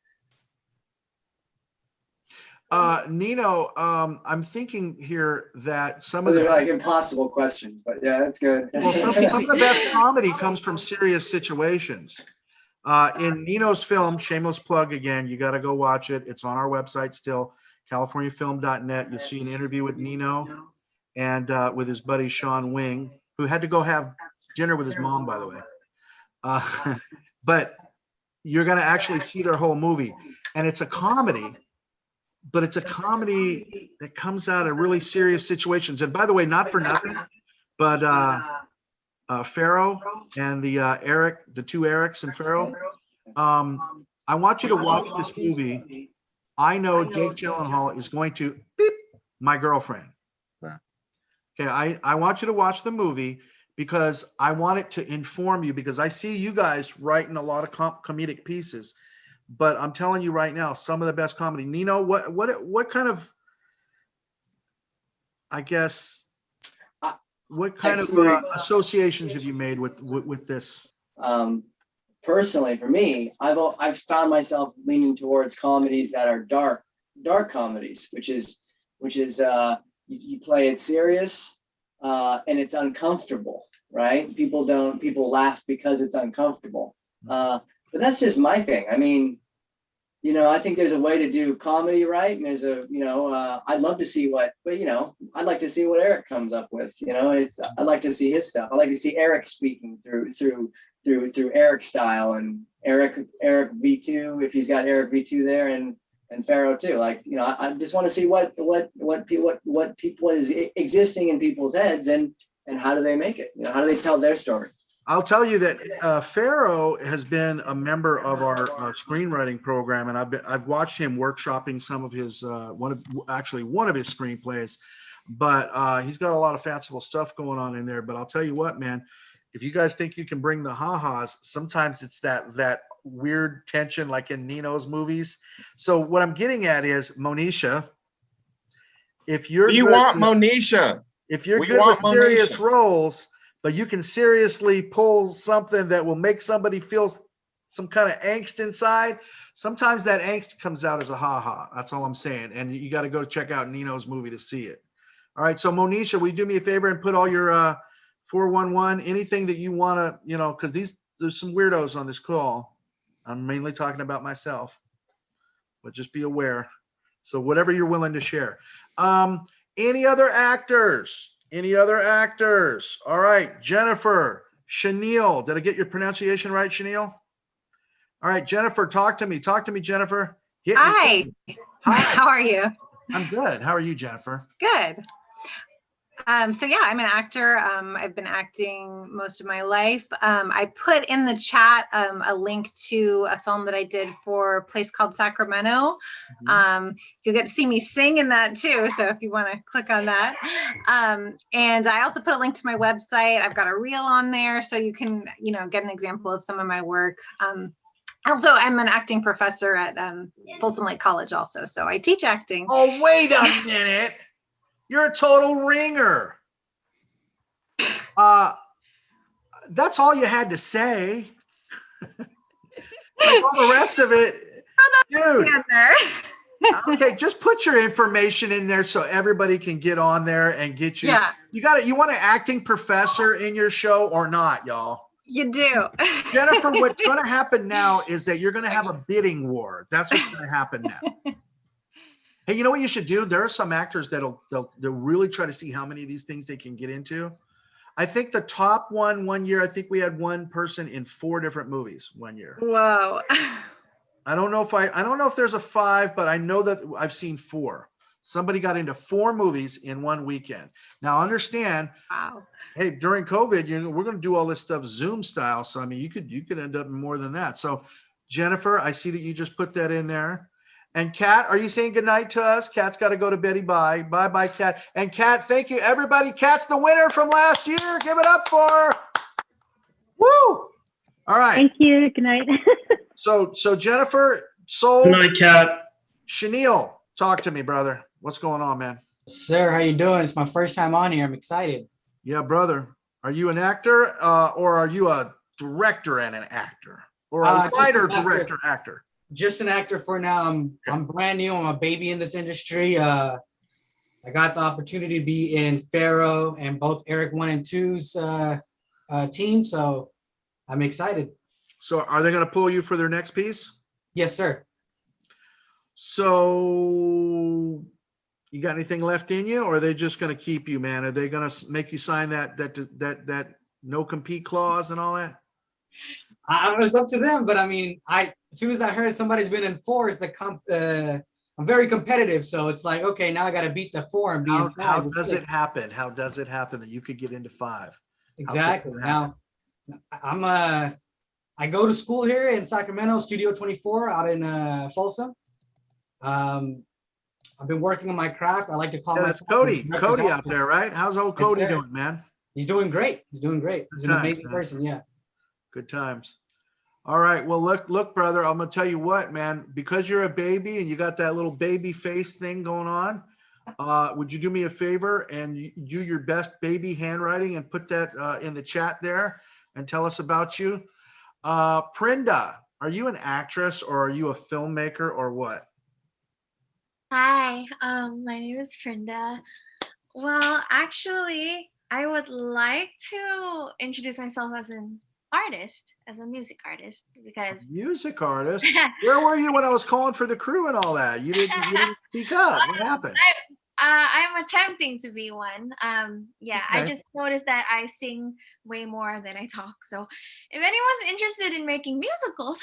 [SPEAKER 3] Nino, I'm thinking here that some
[SPEAKER 17] Those
[SPEAKER 3] of
[SPEAKER 17] are
[SPEAKER 3] the
[SPEAKER 17] like impossible questions, but yeah, that's good.
[SPEAKER 3] well, some of the best comedy comes from serious situations. In Nino's film, shameless plug again, you got to go watch it. It's on our website still, californiafilm.net. You'll see an interview with Nino and with his buddy Sean Wing, who had to go have dinner with his mom, by the way. But you're going to actually see their whole movie. And it's a comedy, but it's a comedy that comes out of really serious situations. And by the way, not for nothing, but Pharaoh and the two Erics and Pharaoh. I want you to watch this movie. I know Jake Gyllenhaal is going to beep my girlfriend. Okay, I want you to watch the movie because I want it to inform you, because I see you guys writing a lot of comedic pieces, but I'm telling you right now, some of the best comedy. Nino, what kind of, I guess, what kind of associations have you made with this?
[SPEAKER 17] Personally, for me, I've found myself leaning towards comedies that are dark comedies, which is you play it serious and it's uncomfortable, right? People laugh because it's uncomfortable. But that's just my thing. I mean, you know, I think there's a way to do comedy, right? And there's I'd love to see I'd like to see what Eric comes up with. You know, I'd like to see his stuff. I'd like to see Eric speaking through Eric's style, and Eric V2, if he's got Eric V2 there, and Pharaoh too. Like, you know, I just want to see what is existing in people's heads, and how do they make it? You know, how do they tell their story?
[SPEAKER 3] I'll tell you that Pharaoh has been a member of our screenwriting program, and I've watched him workshopping some of his one of his screenplays, but he's got a lot of fanciful stuff going on in there. But I'll tell you what, man, if you guys think you can bring the ha-has, sometimes it's that weird tension like in Nino's movies. So what I'm getting at is, Monisha, if you're
[SPEAKER 22] Monisha,
[SPEAKER 3] if you're good with serious roles, but you can seriously pull something that will make somebody feel some kind of angst inside, sometimes that angst comes out as a ha-ha. That's all I'm saying. And you got to go check out Nino's movie to see it. All right. So Monisha, will you do me a favor and put all your 411, anything that you want to, you know, because there's some weirdos on this call. I'm mainly talking about myself, but just be aware. So whatever you're willing to share. Any other actors? All right, Jennifer, Chenille. Did I get your pronunciation right, Chenille? All right, Jennifer, talk to me, Jennifer.
[SPEAKER 11] Hi.
[SPEAKER 3] Hi.
[SPEAKER 11] How are you?
[SPEAKER 3] I'm good. How are you, Jennifer?
[SPEAKER 11] Good. So yeah, I'm an actor. I've been acting most of my life. I put in the chat a link to a film that I did for a place called Sacramento. You'll get to see me sing in that too. So if you want to click on that. And I also put a link to my website. I've got a reel on there so you can, get an example of some of my work. Also, I'm an acting professor at Folsom Lake College also. So I teach acting.
[SPEAKER 3] Oh, wait a minute. You're a total ringer. That's all you had to say. Like all the rest of it, dude. Okay, just put your information in there so everybody can get on there and get you.
[SPEAKER 11] Yeah.
[SPEAKER 3] You want an acting professor in your show or not, y'all?
[SPEAKER 11] You do.
[SPEAKER 3] Jennifer, what's going to happen now is that you're going to have a bidding war. That's what's going to happen now. Hey, you know what you should do? There are some actors they'll really try to see how many of these things they can get into. I think the top one year, I think we had one person in 4 different movies one year.
[SPEAKER 11] Whoa.
[SPEAKER 3] I don't know if there's a 5, but I know that I've seen 4. Somebody got into 4 movies in one weekend. Now understand,
[SPEAKER 11] wow.
[SPEAKER 3] Hey, during COVID, we're going to do all this stuff Zoom style. So I mean, you could end up more than that. So Jennifer, I see that you just put that in there. And Kat, are you saying goodnight to us? Kat's got to go to Betty. Bye. Bye, Kat. And Kat, thank you, everybody. Kat's the winner from last year. Give it up for her. Woo! All right.
[SPEAKER 20] Thank you. Good night.
[SPEAKER 3] So Jennifer, Soul.
[SPEAKER 12] Good night, Kat.
[SPEAKER 3] Chenille, talk to me, brother. What's going on, man?
[SPEAKER 13] Sir, how you doing? It's my first time on here. I'm excited.
[SPEAKER 3] Yeah, brother. Are you an actor or are you a director and an actor? Or a writer, director, actor?
[SPEAKER 13] Just an actor for now. I'm brand new. I'm a baby in this industry. I got the opportunity to be in Pharaoh and both Eric 1 and 2's team, so I'm excited.
[SPEAKER 3] So are they going to pull you for their next piece?
[SPEAKER 13] Yes, sir.
[SPEAKER 3] So you got anything left in you, or are they just going to keep you, man? Are they going to make you sign that no compete clause and all that?
[SPEAKER 13] It's up to them, but I mean, as soon as I heard somebody's been enforced, I'm very competitive, so it's like, okay, now I got to beat the 4 and be in 5.
[SPEAKER 3] How does it happen? How does it happen that you could get into 5?
[SPEAKER 13] Exactly. Now, I go to school here in Sacramento, Studio 24 out in Folsom. I've been working on my craft. I like to call myself
[SPEAKER 3] Cody out there, right? How's old Cody doing, man?
[SPEAKER 13] He's doing great. He's an amazing person. Yeah.
[SPEAKER 3] Good times. All right. Well, look, brother, I'm going to tell you what, man, because you're a baby and you got that little baby face thing going on, would you do me a favor and do your best baby handwriting and put that in the chat there and tell us about you? Prinda, are you an actress or are you a filmmaker or what?
[SPEAKER 24] Hi, my name is Prinda. Well, actually, I would like to introduce myself as an artist, as a music artist, because
[SPEAKER 3] music artist. Where were you when I was calling for the crew and all that? You didn't speak up. What happened?
[SPEAKER 24] I'm attempting to be one. Yeah,
[SPEAKER 3] Okay.
[SPEAKER 24] I just noticed that I sing way more than I talk. So if anyone's interested in making musicals,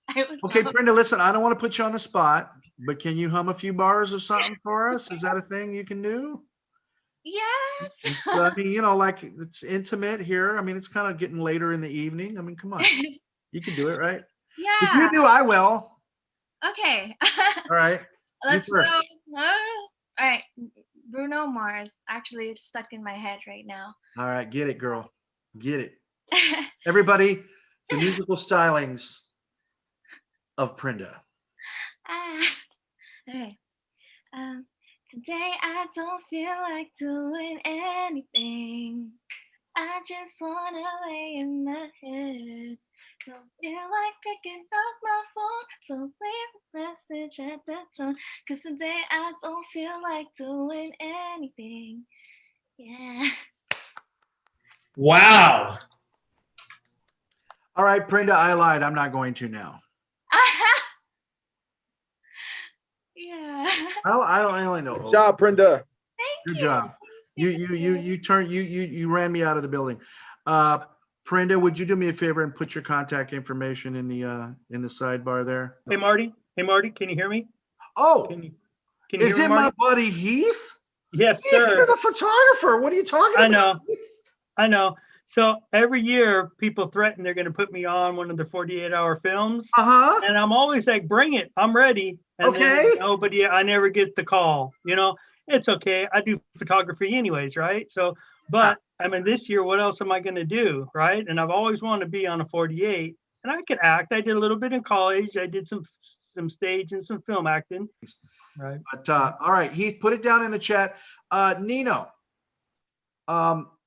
[SPEAKER 24] I would
[SPEAKER 3] Okay,
[SPEAKER 24] love-
[SPEAKER 3] Brenda, listen, I don't want to put you on the spot, but can you hum a few bars or something for us? Is that a thing you can do?
[SPEAKER 24] Yes.
[SPEAKER 3] I mean, like it's intimate here. I mean, it's kind of getting later in the evening. I mean, come on. You can do it, right? If you
[SPEAKER 24] Yeah.
[SPEAKER 3] do, I will.
[SPEAKER 24] Okay.
[SPEAKER 3] All right.
[SPEAKER 24] Let's
[SPEAKER 3] You
[SPEAKER 24] go.
[SPEAKER 3] first.
[SPEAKER 24] All right. Bruno Mars. Actually, it's stuck in my head right now.
[SPEAKER 3] All right, get it, girl. Get it. Everybody, the musical stylings of Prinda.
[SPEAKER 24] Okay. Today I don't feel like doing anything. I just wanna lay in my head. Don't feel like picking up my phone, so leave a message at the tone. 'Cause today I don't feel like doing anything. Yeah.
[SPEAKER 12] Wow.
[SPEAKER 3] All right, Prinda, I lied. I'm not going to now.
[SPEAKER 24] Yeah.
[SPEAKER 3] I only know.
[SPEAKER 22] Good job, Prinda.
[SPEAKER 3] Good job. You ran me out of the building. Prinda, would you do me a favor and put your contact information in the sidebar there?
[SPEAKER 23] Hey, Marty. Hey, Marty, can you hear me?
[SPEAKER 3] Oh,
[SPEAKER 23] Can you
[SPEAKER 3] is
[SPEAKER 23] hear me,
[SPEAKER 3] it my
[SPEAKER 23] Marty?
[SPEAKER 3] buddy Heath?
[SPEAKER 23] Yes,
[SPEAKER 3] You're
[SPEAKER 23] sir.
[SPEAKER 3] the photographer. What are you talking
[SPEAKER 23] I
[SPEAKER 3] about?
[SPEAKER 23] know. I know. So every year people threaten they're going to put me on one of the 48-hour films.
[SPEAKER 3] Uh-huh.
[SPEAKER 23] And I'm always like, bring it. I'm ready. And
[SPEAKER 3] Okay.
[SPEAKER 23] then nobody, I never get the call. It's okay. I do photography anyways, right? So, but I mean, this year, what else am I going to do, right? And I've always wanted to be on a 48, and I could act. I did a little bit in college. I did some stage and some film acting, right?
[SPEAKER 3] But all right, Heath, put it down in the chat. Nino,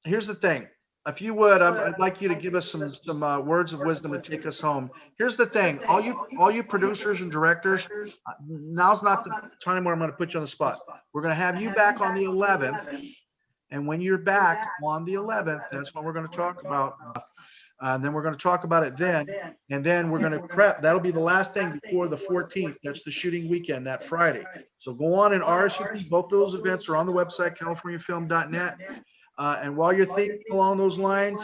[SPEAKER 3] here's the thing. If you would, I'd like you to give us some words of wisdom to take us home. Here's the thing, all you producers and directors, now's not the time where I'm going to put you on the spot. We're going to have you back on the 11th, and when you're back on the 11th, that's what we're going to talk about. And then we're going to talk about it then, and then we're going to prep. That'll be the last thing before the 14th. That's the shooting weekend, that Friday. So go on and RSVP. Both of those events are on the website, californiafilm.net. And while you're thinking along those lines,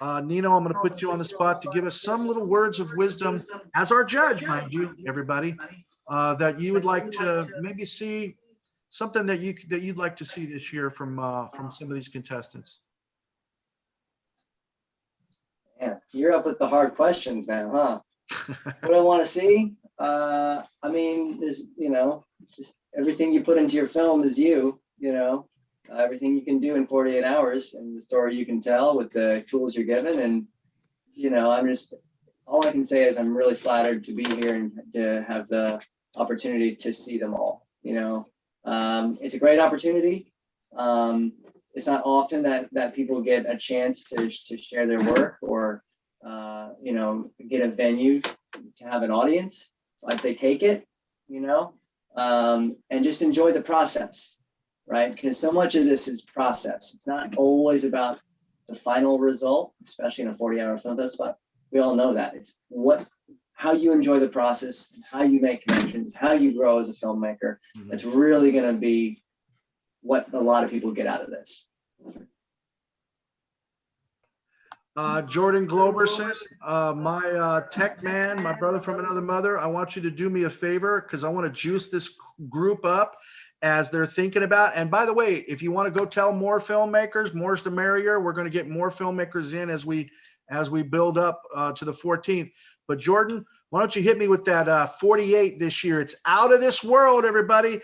[SPEAKER 3] Nino, I'm going to put you on the spot to give us some little words of wisdom as our judge, mind you, everybody, that you would like to maybe see, something that you'd like to see this year from some of these contestants.
[SPEAKER 17] Yeah, you're up with the hard questions now, huh? What do I want to see? I mean, there's, just everything you put into your film is everything you can do in 48 hours and the story you can tell with the tools you're given. And, all I can say is I'm really flattered to be here and to have the opportunity to see them all. It's a great opportunity. It's not often that people get a chance to share their work or, get a venue to have an audience. So I'd say take it, and just enjoy the process, right? Because so much of this is process. It's not always about the final result, especially in a 40-hour film festival. We all know that. It's how you enjoy the process, how you make connections, how you grow as a filmmaker. That's really going to be what a lot of people get out of this.
[SPEAKER 3] Jordan Globerson, my tech man, my brother from another mother, I want you to do me a favor because I want to juice this group up as they're thinking about. And by the way, if you want to go tell more filmmakers, more's the merrier. We're going to get more filmmakers in as we build up to the 14th. But Jordan, why don't you hit me with that 48 this year? It's out of this world, everybody.